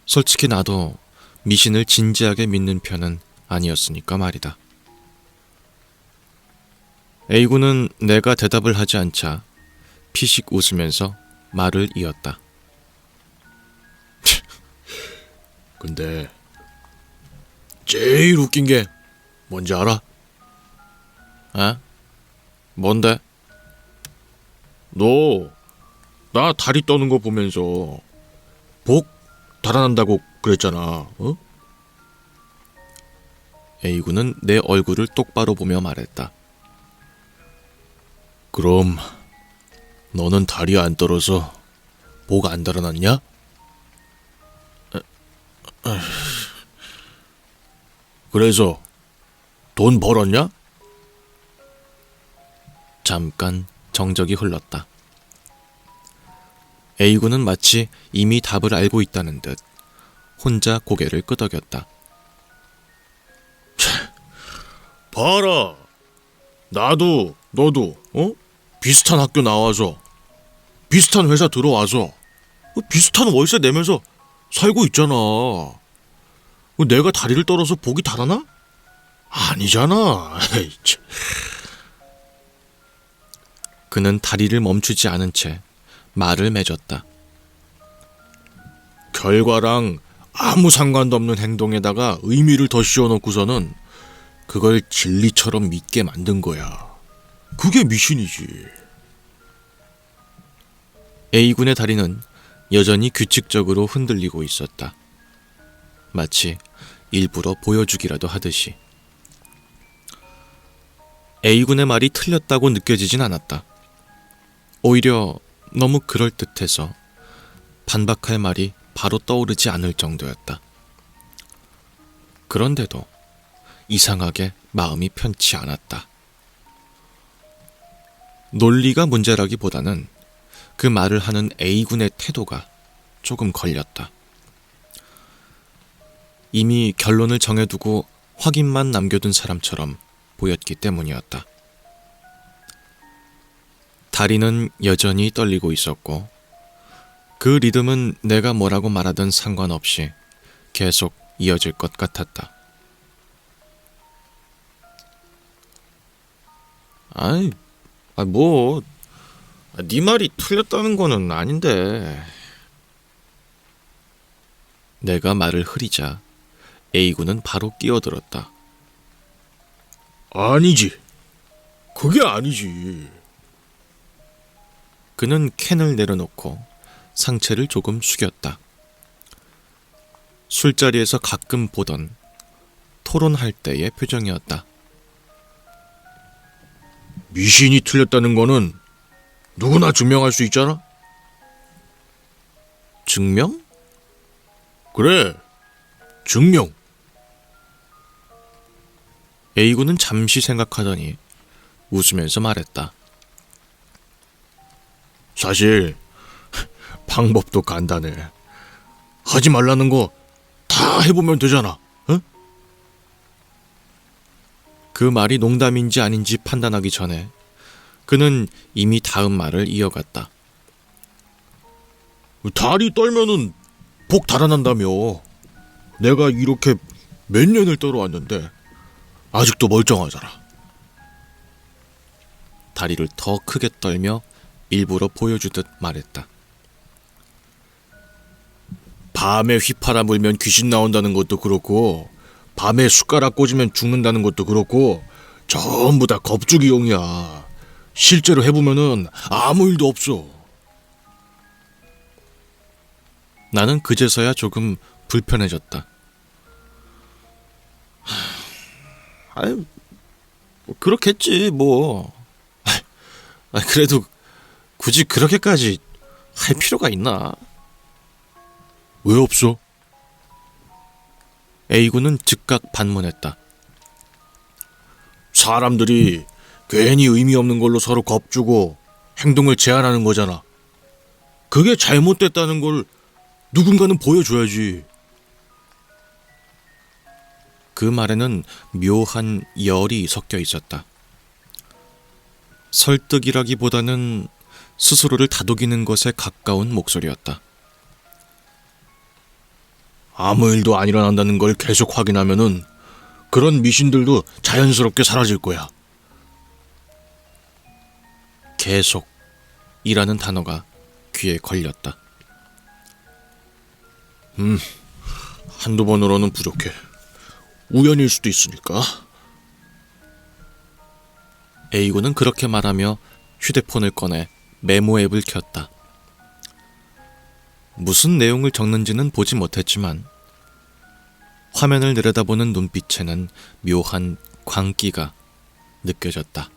솔직히 나도 미신을 진지하게 믿는 편은 아니었으니까 말이다. A군은 내가 대답을 하지 않자 피식 웃으면서 말을 이었다. 근데 제일 웃긴 게 뭔지 알아? 에? 뭔데? 너 나 다리 떠는 거 보면서 복 달아난다고 그랬잖아. 어? A군은 내 얼굴을 똑바로 보며 말했다. 그럼 너는 다리 안 떨어서 복 안 달아났냐? 그래서 돈 벌었냐? 잠깐 정적이 흘렀다. A군은 마치 이미 답을 알고 있다는 듯 혼자 고개를 끄덕였다. 봐라. 나도 너도 비슷한 학교 나와서 비슷한 회사 들어와서 비슷한 월세 내면서 살고 있잖아. 내가 다리를 떨어서 복이 달아나? 아니잖아. 에이, 참. 그는 다리를 멈추지 않은 채 말을 맺었다. 결과랑 아무 상관도 없는 행동에다가 의미를 더 씌워놓고서는 그걸 진리처럼 믿게 만든 거야. 그게 미신이지. A군의 다리는 여전히 규칙적으로 흔들리고 있었다. 마치 일부러 보여주기라도 하듯이. A군의 말이 틀렸다고 느껴지진 않았다. 오히려 너무 그럴듯해서 반박할 말이 바로 떠오르지 않을 정도였다. 그런데도 이상하게 마음이 편치 않았다. 논리가 문제라기보다는 그 말을 하는 A군의 태도가 조금 걸렸다. 이미 결론을 정해두고 확인만 남겨둔 사람처럼 보였기 때문이었다. 다리는 여전히 떨리고 있었고 그 리듬은 내가 뭐라고 말하든 상관없이 계속 이어질 것 같았다. 네 말이 틀렸다는 거는 아닌데. 내가 말을 흐리자 A군은 바로 끼어들었다. 아니지. 그게 아니지. 그는 캔을 내려놓고 상체를 조금 숙였다. 술자리에서 가끔 보던 토론할 때의 표정이었다. 미신이 틀렸다는 거는 누구나 증명할 수 있잖아? 증명? 그래, 증명. A군은 잠시 생각하더니 웃으면서 말했다. 사실 방법도 간단해. 하지 말라는 거 다 해보면 되잖아. 응? 그 말이 농담인지 아닌지 판단하기 전에 그는 이미 다음 말을 이어갔다. 다리 떨면은 복 달아난다며. 내가 이렇게 몇 년을 떨어왔는데 아직도 멀쩡하잖아. 다리를 더 크게 떨며 일부러 보여주듯 말했다. 밤에 휘파람 불면 귀신 나온다는 것도 그렇고 밤에 숟가락 꽂으면 죽는다는 것도 그렇고 전부 다 겁주기용이야. 실제로 해보면은 아무 일도 없어. 나는 그제서야 조금 불편해졌다. 아유, 그렇겠지 뭐. 그래도 굳이 그렇게까지 할 필요가 있나? 왜 없어? A군은 즉각 반문했다. 사람들이 괜히 의미 없는 걸로 서로 겁주고 행동을 제한하는 거잖아. 그게 잘못됐다는 걸 누군가는 보여줘야지. 그 말에는 묘한 열이 섞여 있었다. 설득이라기보다는 스스로를 다독이는 것에 가까운 목소리였다. 아무 일도 안 일어난다는 걸 계속 확인하면은 그런 미신들도 자연스럽게 사라질 거야. 계속이라는 단어가 귀에 걸렸다. 한두 번으로는 부족해. 우연일 수도 있으니까. A군은 그렇게 말하며 휴대폰을 꺼내 메모 앱을 켰다. 무슨 내용을 적는지는 보지 못했지만 화면을 내려다보는 눈빛에는 묘한 광기가 느껴졌다.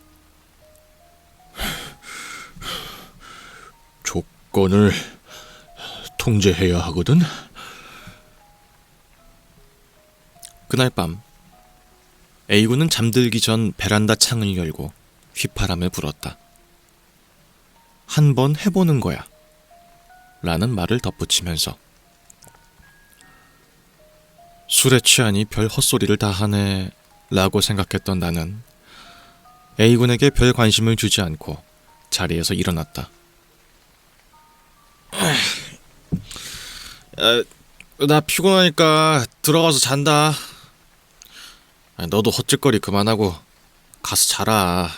조건을 통제해야 하거든. 그날 밤 A군은 잠들기 전 베란다 창을 열고 휘파람을 불었다. 한번 해보는 거야 라는 말을 덧붙이면서 술에 취하니 별 헛소리를 다 하네 라고 생각했던 나는 A군에게 별 관심을 주지 않고 자리에서 일어났다. 나 피곤하니까 들어가서 잔다. 너도 헛짓거리 그만하고 가서 자라.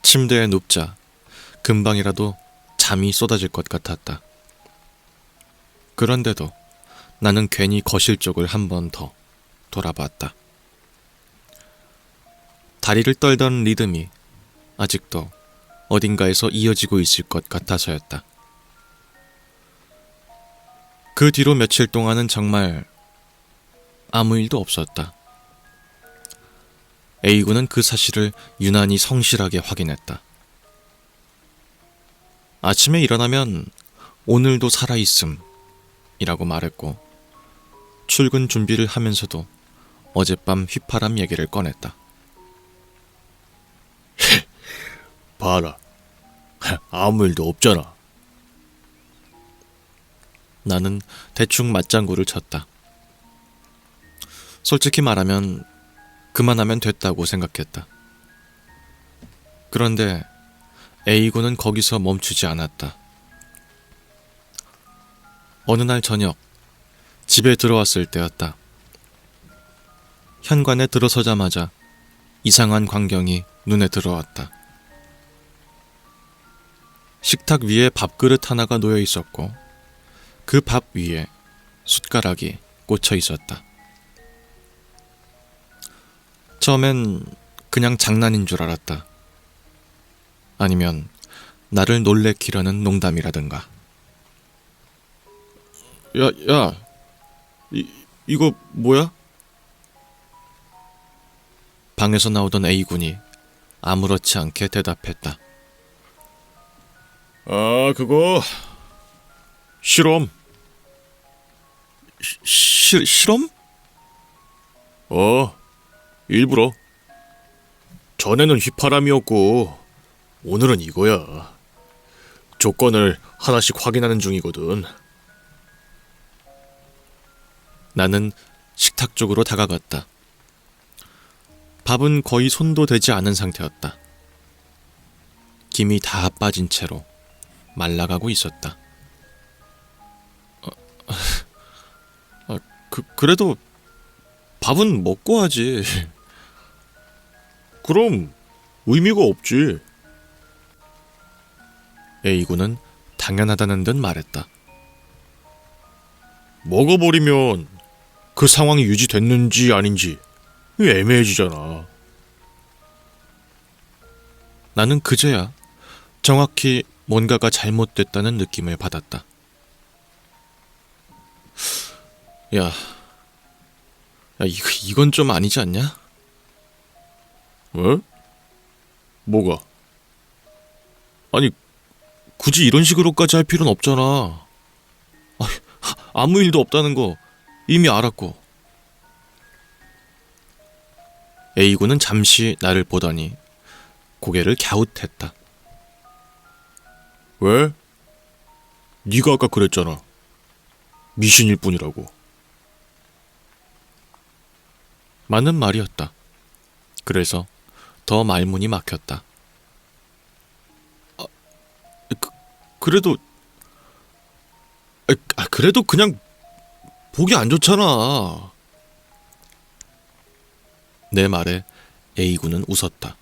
침대에 눕자 금방이라도 잠이 쏟아질 것 같았다. 그런데도 나는 괜히 거실 쪽을 한 번 더 돌아봤다. 다리를 떨던 리듬이 아직도 어딘가에서 이어지고 있을 것 같아서였다. 그 뒤로 며칠 동안은 정말 아무 일도 없었다. A군은 그 사실을 유난히 성실하게 확인했다. 아침에 일어나면 오늘도 살아있음 이라고 말했고, 출근 준비를 하면서도 어젯밤 휘파람 얘기를 꺼냈다. 봐라. 아무 일도 없잖아. 나는 대충 맞장구를 쳤다. 솔직히 말하면 그만하면 됐다고 생각했다. 그런데 A군은 거기서 멈추지 않았다. 어느 날 저녁 집에 들어왔을 때였다. 현관에 들어서자마자 이상한 광경이 눈에 들어왔다. 식탁 위에 밥그릇 하나가 놓여 있었고 그 밥 위에 숟가락이 꽂혀 있었다. 처음엔 그냥 장난인 줄 알았다. 아니면 나를 놀래키려는 농담이라든가. 야, 이거 뭐야? 방에서 나오던 A군이 아무렇지 않게 대답했다. 아, 그거 실험. 실험? 일부러. 전에는 휘파람이었고 오늘은 이거야. 조건을 하나씩 확인하는 중이거든. 나는 식탁 쪽으로 다가갔다. 밥은 거의 손도 대지 않은 상태였다. 김이 다 빠진 채로 말라가고 있었다. 그래도 밥은 먹고 하지. 그럼 의미가 없지. A군은 당연하다는 듯 말했다. 먹어버리면 그 상황이 유지됐는지 아닌지 애매해지잖아. 나는 그제야 정확히 뭔가가 잘못됐다는 느낌을 받았다. 야, 이건 좀 아니지 않냐? 왜? 뭐가? 아니, 굳이 이런 식으로까지 할 필요는 없잖아. 아무 일도 없다는 거 이미 알았고. A군은 잠시 나를 보더니 고개를 갸웃했다. 왜? 네가 아까 그랬잖아. 미신일 뿐이라고. 맞는 말이었다. 그래서 더 말문이 막혔다. 그래도 그래도 그냥 보기 안 좋잖아. 내 말에 A군은 웃었다.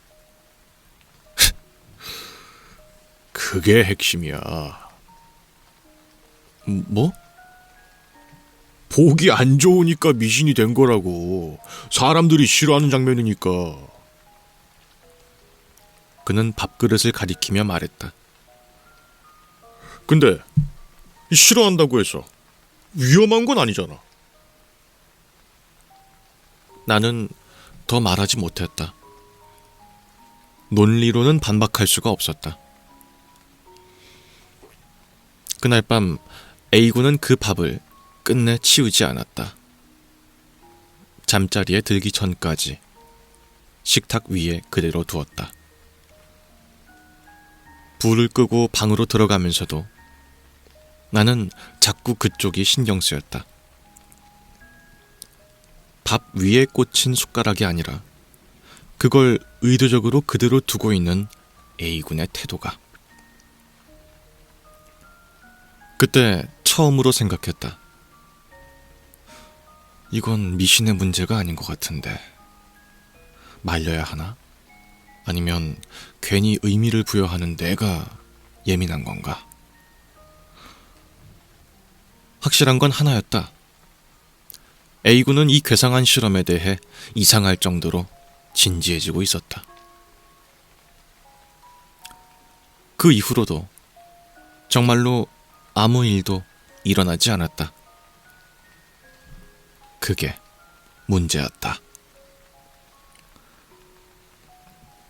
그게 핵심이야. 뭐? 보기 안 좋으니까 미신이 된 거라고. 사람들이 싫어하는 장면이니까. 그는 밥그릇을 가리키며 말했다. 근데 싫어한다고 해서 위험한 건 아니잖아. 나는 더 말하지 못했다. 논리로는 반박할 수가 없었다. 그날 밤 A군은 그 밥을 끝내 치우지 않았다. 잠자리에 들기 전까지 식탁 위에 그대로 두었다. 불을 끄고 방으로 들어가면서도 나는 자꾸 그쪽이 신경 쓰였다. 밥 위에 꽂힌 숟가락이 아니라 그걸 의도적으로 그대로 두고 있는 A군의 태도가. 그때 처음으로 생각했다. 이건 미신의 문제가 아닌 것 같은데 말려야 하나? 아니면 괜히 의미를 부여하는 내가 예민한 건가? 확실한 건 하나였다. A군은 이 괴상한 실험에 대해 이상할 정도로 진지해지고 있었다. 그 이후로도 정말로 아무 일도 일어나지 않았다. 그게 문제였다.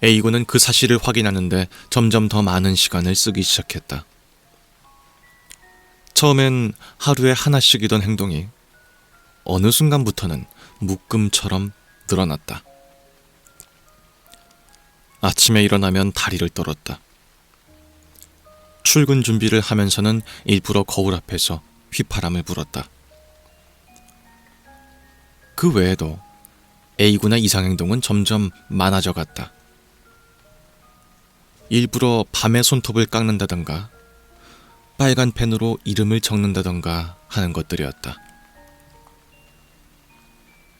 A군은 그 사실을 확인하는데 점점 더 많은 시간을 쓰기 시작했다. 처음엔 하루에 하나씩이던 행동이 어느 순간부터는 묶음처럼 늘어났다. 아침에 일어나면 다리를 떨었다. 출근 준비를 하면서는 일부러 거울 앞에서 휘파람을 불었다. 그 외에도 A군의 이상행동은 점점 많아져 갔다. 일부러 밤에 손톱을 깎는다던가 빨간 펜으로 이름을 적는다던가 하는 것들이었다.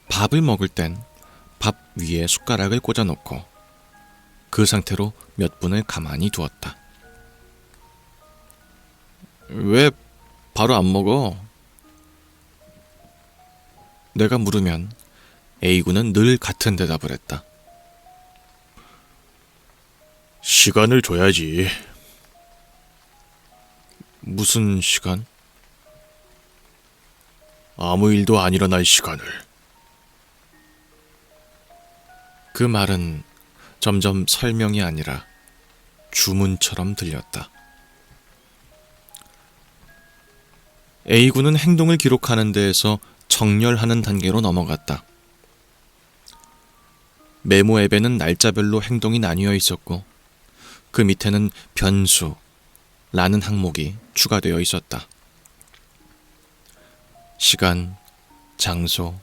밥을 먹을 땐 밥 위에 숟가락을 꽂아놓고 그 상태로 몇 분을 가만히 두었다. 왜 바로 안 먹어? 내가 물으면 A군은 늘 같은 대답을 했다. 시간을 줘야지. 무슨 시간? 아무 일도 안 일어날 시간을. 그 말은 점점 설명이 아니라 주문처럼 들렸다. A군은 행동을 기록하는 데에서 정렬하는 단계로 넘어갔다. 메모 앱에는 날짜별로 행동이 나뉘어 있었고 그 밑에는 변수라는 항목이 추가되어 있었다. 시간, 장소,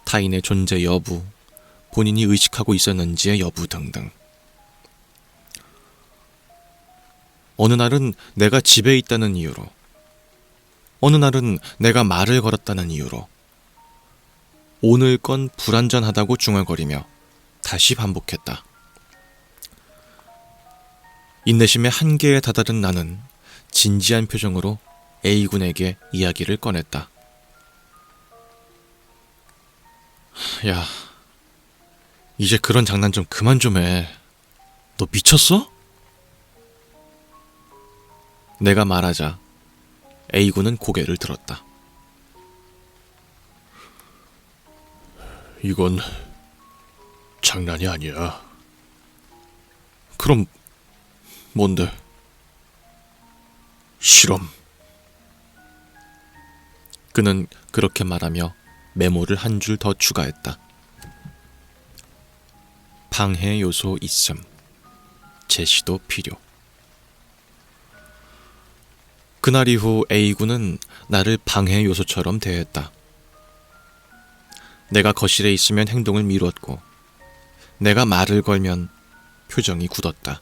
타인의 존재 여부, 본인이 의식하고 있었는지의 여부 등등. 어느 날은 내가 집에 있다는 이유로, 어느 날은 내가 말을 걸었다는 이유로, 오늘 건 불완전하다고 중얼거리며 다시 반복했다. 인내심의 한계에 다다른 나는 진지한 표정으로 A군에게 이야기를 꺼냈다. 야, 이제 그런 장난 좀 그만 좀 해. 너 미쳤어? 내가 말하자 A군은 고개를 들었다. 이건 장난이 아니야. 그럼 뭔데? 실험. 그는 그렇게 말하며 메모를 한 줄 더 추가했다. 방해 요소 있음. 제시도 필요. 그날 이후 A군은 나를 방해 요소처럼 대했다. 내가 거실에 있으면 행동을 미뤘고 내가 말을 걸면 표정이 굳었다.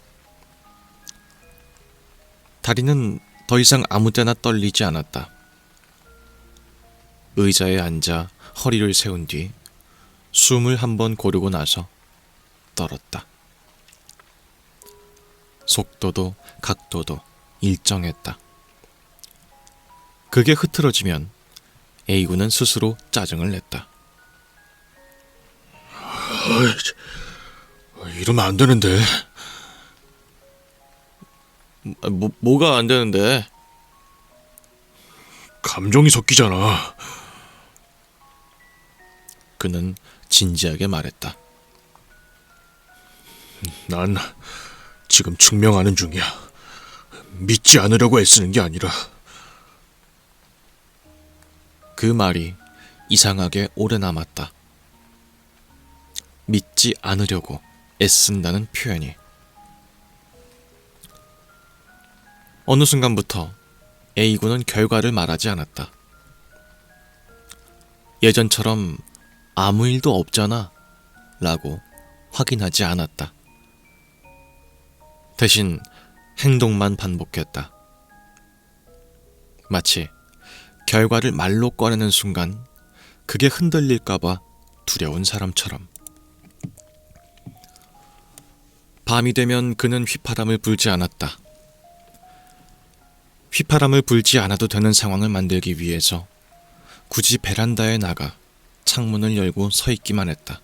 다리는 더 이상 아무 때나 떨리지 않았다. 의자에 앉아 허리를 세운 뒤 숨을 한번 고르고 나서 떨었다. 속도도 각도도 일정했다. 그게 흐트러지면 A군은 스스로 짜증을 냈다. 이러면 안 되는데. 뭐가 안 되는데? 감정이 섞이잖아. 그는 진지하게 말했다. 난 지금 증명하는 중이야. 믿지 않으려고 애쓰는 게 아니라. 그 말이 이상하게 오래 남았다. 믿지 않으려고 애쓴다는 표현이. 어느 순간부터 A군은 결과를 말하지 않았다. 예전처럼 아무 일도 없잖아 라고 확인하지 않았다. 대신 행동만 반복했다. 마치 결과를 말로 꺼내는 순간 그게 흔들릴까봐 두려운 사람처럼. 밤이 되면 그는 휘파람을 불지 않았다. 휘파람을 불지 않아도 되는 상황을 만들기 위해서 굳이 베란다에 나가 창문을 열고 서 있기만 했다.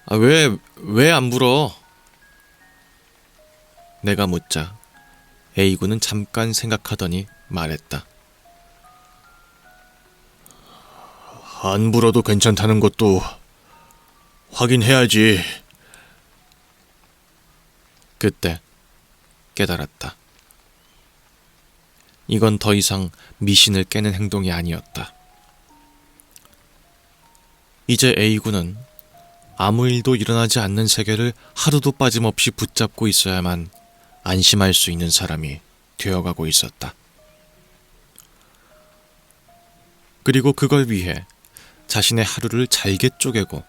왜 안 불어? 내가 묻자 A군은 잠깐 생각하더니 말했다. 안 불어도 괜찮다는 것도 확인해야지. 그때 깨달았다. 이건 더 이상 미신을 깨는 행동이 아니었다. 이제 A군은 아무 일도 일어나지 않는 세계를 하루도 빠짐없이 붙잡고 있어야만 안심할 수 있는 사람이 되어가고 있었다. 그리고 그걸 위해 자신의 하루를 잘게 쪼개고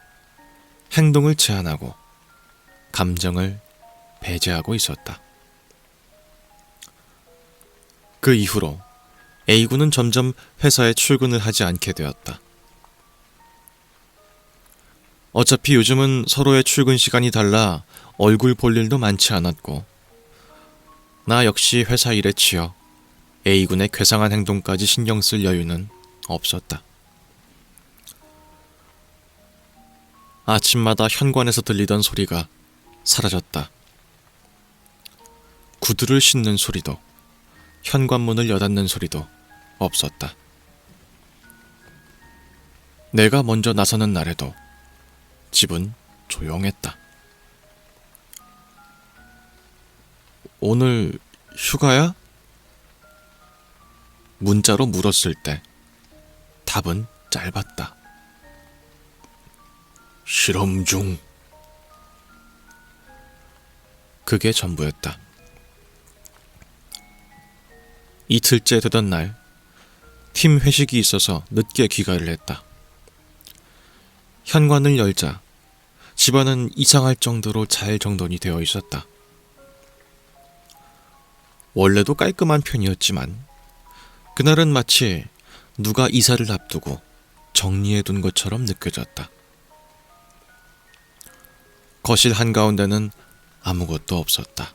행동을 제한하고 감정을 배제하고 있었다. 그 이후로 A군은 점점 회사에 출근을 하지 않게 되었다. 어차피 요즘은 서로의 출근 시간이 달라 얼굴 볼 일도 많지 않았고 나 역시 회사 일에 치여 A군의 괴상한 행동까지 신경 쓸 여유는 없었다. 아침마다 현관에서 들리던 소리가 사라졌다. 구두를 신는 소리도 현관문을 여닫는 소리도 없었다. 내가 먼저 나서는 날에도 집은 조용했다. 오늘 휴가야? 문자로 물었을 때 답은 짧았다. 실험 중. 그게 전부였다. 이틀째 되던 날, 팀 회식이 있어서 늦게 귀가를 했다. 현관을 열자 집안은 이상할 정도로 잘 정돈이 되어 있었다. 원래도 깔끔한 편이었지만 그날은 마치 누가 이사를 앞두고 정리해둔 것처럼 느껴졌다. 거실 한가운데는 아무것도 없었다.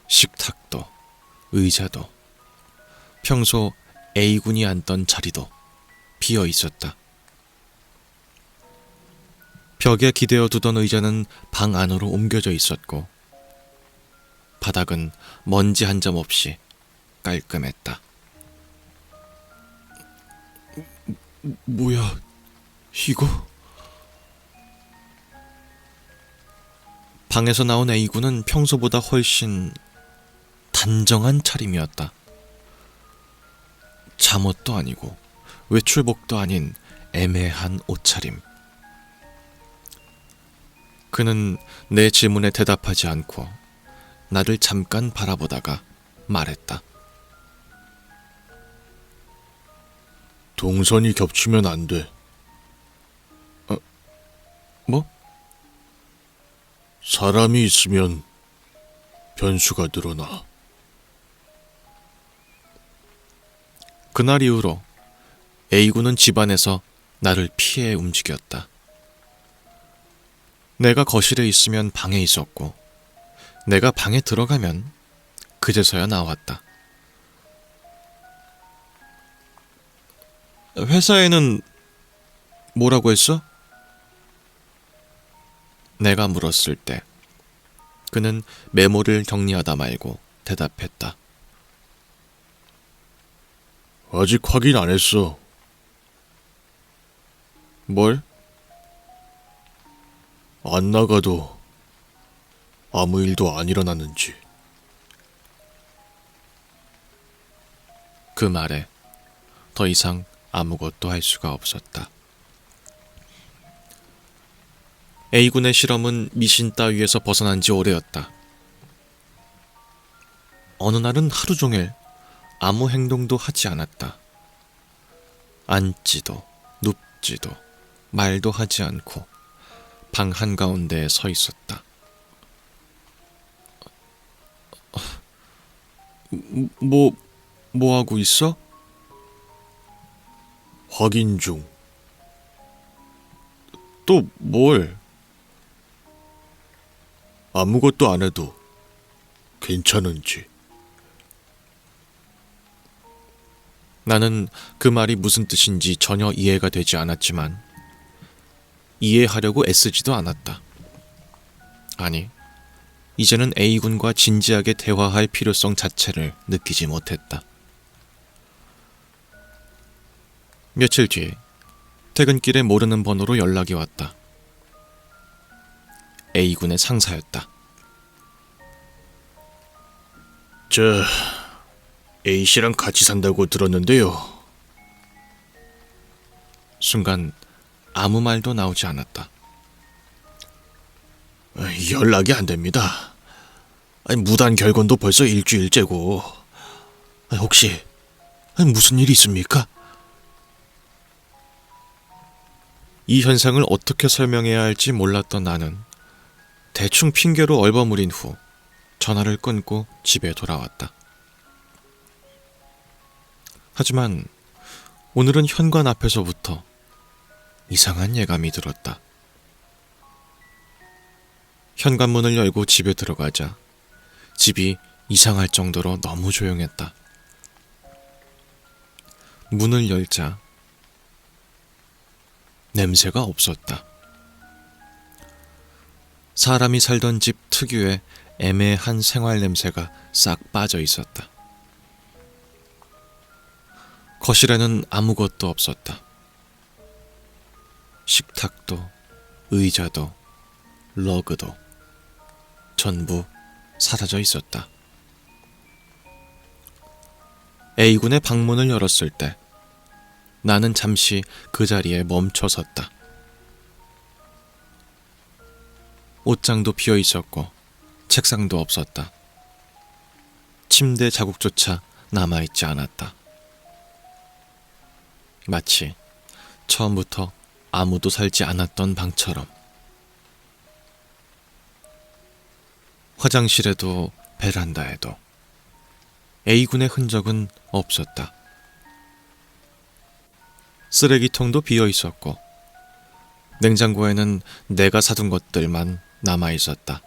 식탁도 의자도 평소 A군이 앉던 자리도 비어 있었다. 벽에 기대어 두던 의자는 방 안으로 옮겨져 있었고 바닥은 먼지 한 점 없이 깔끔했다. 뭐야, 이거? 방에서 나온 A군은 평소보다 훨씬 단정한 차림이었다. 잠옷도 아니고 외출복도 아닌 애매한 옷차림. 그는 내 질문에 대답하지 않고 나를 잠깐 바라보다가 말했다. 동선이 겹치면 안 돼. 뭐? 사람이 있으면 변수가 늘어나. 그날 이후로 A군은 집안에서 나를 피해 움직였다. 내가 거실에 있으면 방에 있었고 내가 방에 들어가면 그제서야 나왔다. 회사에는 뭐라고 했어? 내가 물었을 때 그는 메모를 정리하다 말고 대답했다. 아직 확인 안 했어. 뭘? 안 나가도 아무 일도 안 일어났는지. 그 말에 더 이상 아무것도 할 수가 없었다. A군의 실험은 미신 따위에서 벗어난 지 오래였다. 어느 날은 하루 종일 아무 행동도 하지 않았다. 앉지도 눕지도 말도 하지 않고 방 한가운데에 서 있었다. 뭐 하고 있어? 확인 중. 또 뭘? 아무것도 안 해도 괜찮은지. 나는 그 말이 무슨 뜻인지 전혀 이해가 되지 않았지만 이해하려고 애쓰지도 않았다. 아니, 이제는 A군과 진지하게 대화할 필요성 자체를 느끼지 못했다. 며칠 뒤 퇴근길에 모르는 번호로 연락이 왔다. A군의 상사였다. 저 A씨랑 같이 산다고 들었는데요. 순간 아무 말도 나오지 않았다. 연락이 안 됩니다. 무단 결건도 벌써 일주일째고. 혹시 무슨 일이 있습니까? 이 현상을 어떻게 설명해야 할지 몰랐던 나는 대충 핑계로 얼버무린 후 전화를 끊고 집에 돌아왔다. 하지만 오늘은 현관 앞에서부터 이상한 예감이 들었다. 현관문을 열고 집에 들어가자 집이 이상할 정도로 너무 조용했다. 문을 열자 냄새가 없었다. 사람이 살던 집 특유의 애매한 생활 냄새가 싹 빠져 있었다. 거실에는 아무것도 없었다. 식탁도, 의자도, 러그도 전부 사라져 있었다. A군의 방문을 열었을 때 나는 잠시 그 자리에 멈춰 섰다. 옷장도 비어 있었고 책상도 없었다. 침대 자국조차 남아있지 않았다. 마치 처음부터 아무도 살지 않았던 방처럼. 화장실에도 베란다에도 A군의 흔적은 없었다. 쓰레기통도 비어 있었고 냉장고에는 내가 사둔 것들만 남아 있었다.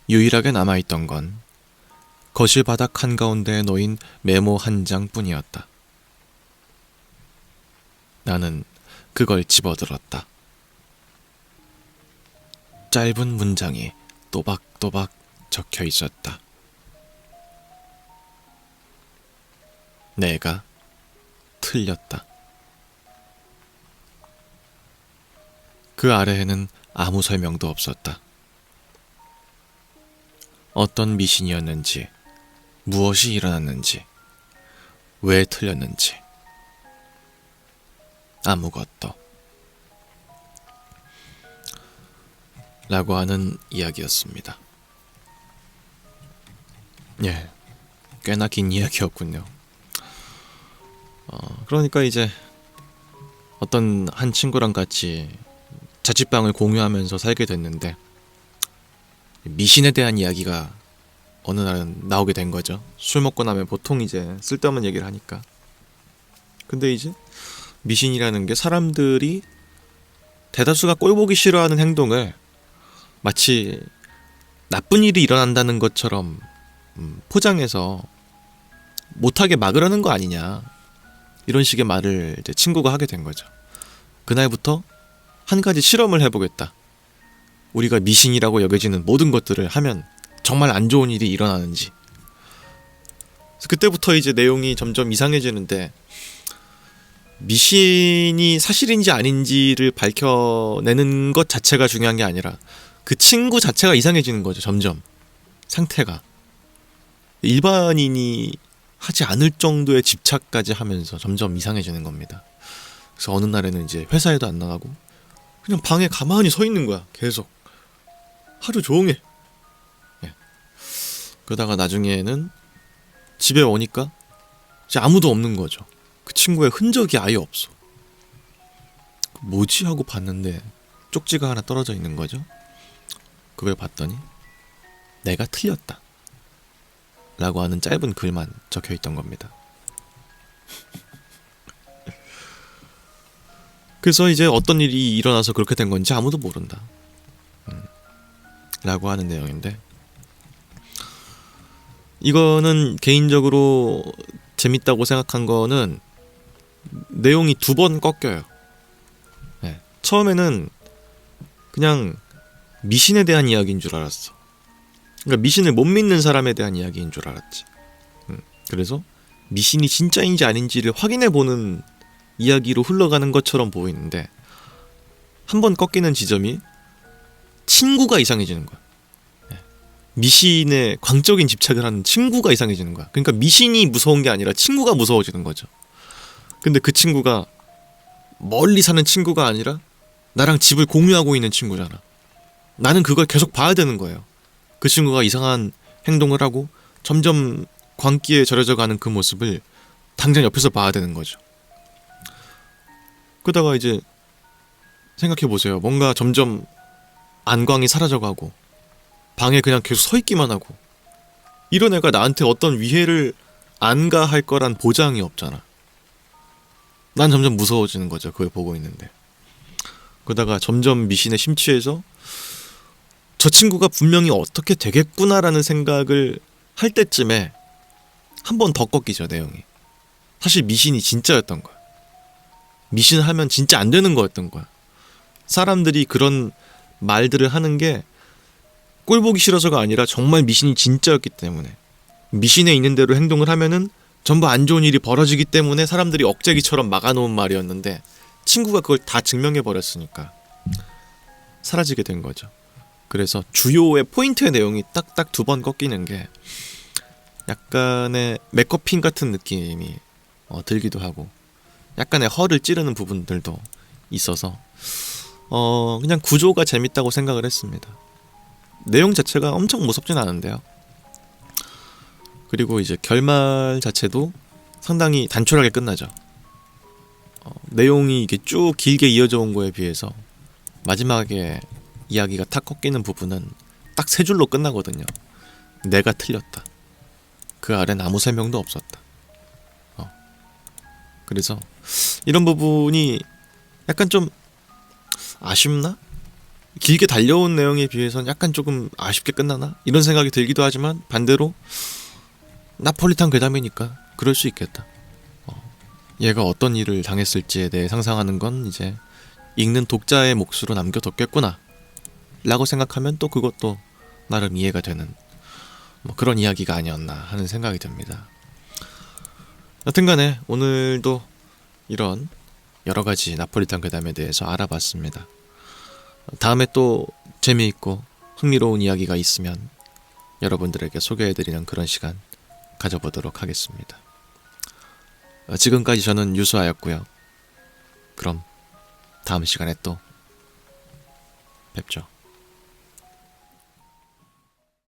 유일하게 남아있던 건 거실 바닥 한가운데에 놓인 메모 한 장뿐이었다. 나는 그걸 집어들었다. 짧은 문장이 또박또박 적혀 있었다. 내가 틀렸다. 그 아래에는 아무 설명도 없었다. 어떤 미신이었는지, 무엇이 일어났는지, 왜 틀렸는지, 아무것도. 라고 하는 이야기였습니다. 예, 꽤나 긴 이야기였군요. 그러니까 이제 어떤 한 친구랑 같이 자취방을 공유하면서 살게 됐는데 미신에 대한 이야기가 어느 날은 나오게 된 거죠. 술 먹고 나면 보통 이제 쓸데없는 얘기를 하니까. 근데 이제 미신이라는 게 사람들이 대다수가 꼴보기 싫어하는 행동을 마치 나쁜 일이 일어난다는 것처럼 포장해서 못하게 막으려는 거 아니냐, 이런 식의 말을 이제 친구가 하게 된 거죠. 그날부터 한 가지 실험을 해보겠다. 우리가 미신이라고 여겨지는 모든 것들을 하면 정말 안 좋은 일이 일어나는지. 그래서 그때부터 이제 내용이 점점 이상해지는데, 미신이 사실인지 아닌지를 밝혀내는 것 자체가 중요한 게 아니라 그 친구 자체가 이상해지는 거죠. 점점 상태가 일반인이 하지 않을 정도의 집착까지 하면서 점점 이상해지는 겁니다. 그래서 어느 날에는 이제 회사에도 안 나가고 그냥 방에 가만히 서 있는 거야. 계속 하루 종일. 예. 그러다가 나중에는 집에 오니까 이제 아무도 없는 거죠. 그 친구의 흔적이 아예 없어. 뭐지 하고 봤는데 쪽지가 하나 떨어져 있는 거죠. 그걸 봤더니 내가 틀렸다 라고 하는 짧은 글만 적혀 있던 겁니다. 그래서 이제 어떤 일이 일어나서 그렇게 된 건지 아무도 모른다 라고 하는 내용인데, 이거는 개인적으로 재밌다고 생각한 거는 내용이 2번 꺾여요. 네. 처음에는 그냥 미신에 대한 이야기인 줄 알았어. 그러니까 미신을 못 믿는 사람에 대한 이야기인 줄 알았지. 그래서 미신이 진짜인지 아닌지를 확인해보는 이야기로 흘러가는 것처럼 보이는데, 한 번 꺾이는 지점이 친구가 이상해지는 거야. 미신에 광적인 집착을 하는 친구가 이상해지는 거야. 그러니까 미신이 무서운 게 아니라 친구가 무서워지는 거죠. 근데 그 친구가 멀리 사는 친구가 아니라 나랑 집을 공유하고 있는 친구잖아. 나는 그걸 계속 봐야 되는 거예요. 그 친구가 이상한 행동을 하고 점점 광기에 절여져 가는 그 모습을 당장 옆에서 봐야 되는 거죠. 그러다가 이제 생각해보세요. 뭔가 점점 안광이 사라져가고 방에 그냥 계속 서 있기만 하고, 이런 애가 나한테 어떤 위해를 안 가할 거란 보장이 없잖아. 난 점점 무서워지는 거죠. 그걸 보고 있는데. 그러다가 점점 미신에 심취해서 저 친구가 분명히 어떻게 되겠구나라는 생각을 할 때쯤에 한 번 더 꺾이죠, 내용이. 사실 미신이 진짜였던 거야. 미신을 하면 진짜 안 되는 거였던 거야. 사람들이 그런 말들을 하는 게 꼴보기 싫어서가 아니라 정말 미신이 진짜였기 때문에, 미신에 있는 대로 행동을 하면은 전부 안 좋은 일이 벌어지기 때문에 사람들이 억제기처럼 막아놓은 말이었는데, 친구가 그걸 다 증명해버렸으니까 사라지게 된 거죠. 그래서 주요의 포인트의 내용이 딱딱 2번 꺾이는 게 약간의 맥커핀 같은 느낌이 들기도 하고, 약간의 허를 찌르는 부분들도 있어서 그냥 구조가 재밌다고 생각을 했습니다. 내용 자체가 엄청 무섭진 않은데요. 그리고 이제 결말 자체도 상당히 단촐하게 끝나죠. 내용이 이게 쭉 길게 이어져 온 거에 비해서 마지막에 이야기가 탁 꺾이는 부분은 딱 3줄로 끝나거든요. 내가 틀렸다. 그 아래는 아무 설명도 없었다. 그래서 이런 부분이 약간 좀 아쉽나? 길게 달려온 내용에 비해서는 약간 조금 아쉽게 끝나나? 이런 생각이 들기도 하지만, 반대로 나폴리탄 괴담이니까 그럴 수 있겠다. 얘가 어떤 일을 당했을지에 대해 상상하는 건 이제 읽는 독자의 몫으로 남겨뒀겠구나 라고 생각하면 또 그것도 나름 이해가 되는 그런 이야기가 아니었나 하는 생각이 듭니다. 여튼간에 오늘도 이런 여러가지 나폴리탄 괴담에 대해서 알아봤습니다. 다음에 또 재미있고 흥미로운 이야기가 있으면 여러분들에게 소개해드리는 그런 시간 가져보도록 하겠습니다. 지금까지 저는 유수하였고요. 그럼 다음 시간에 또 뵙죠.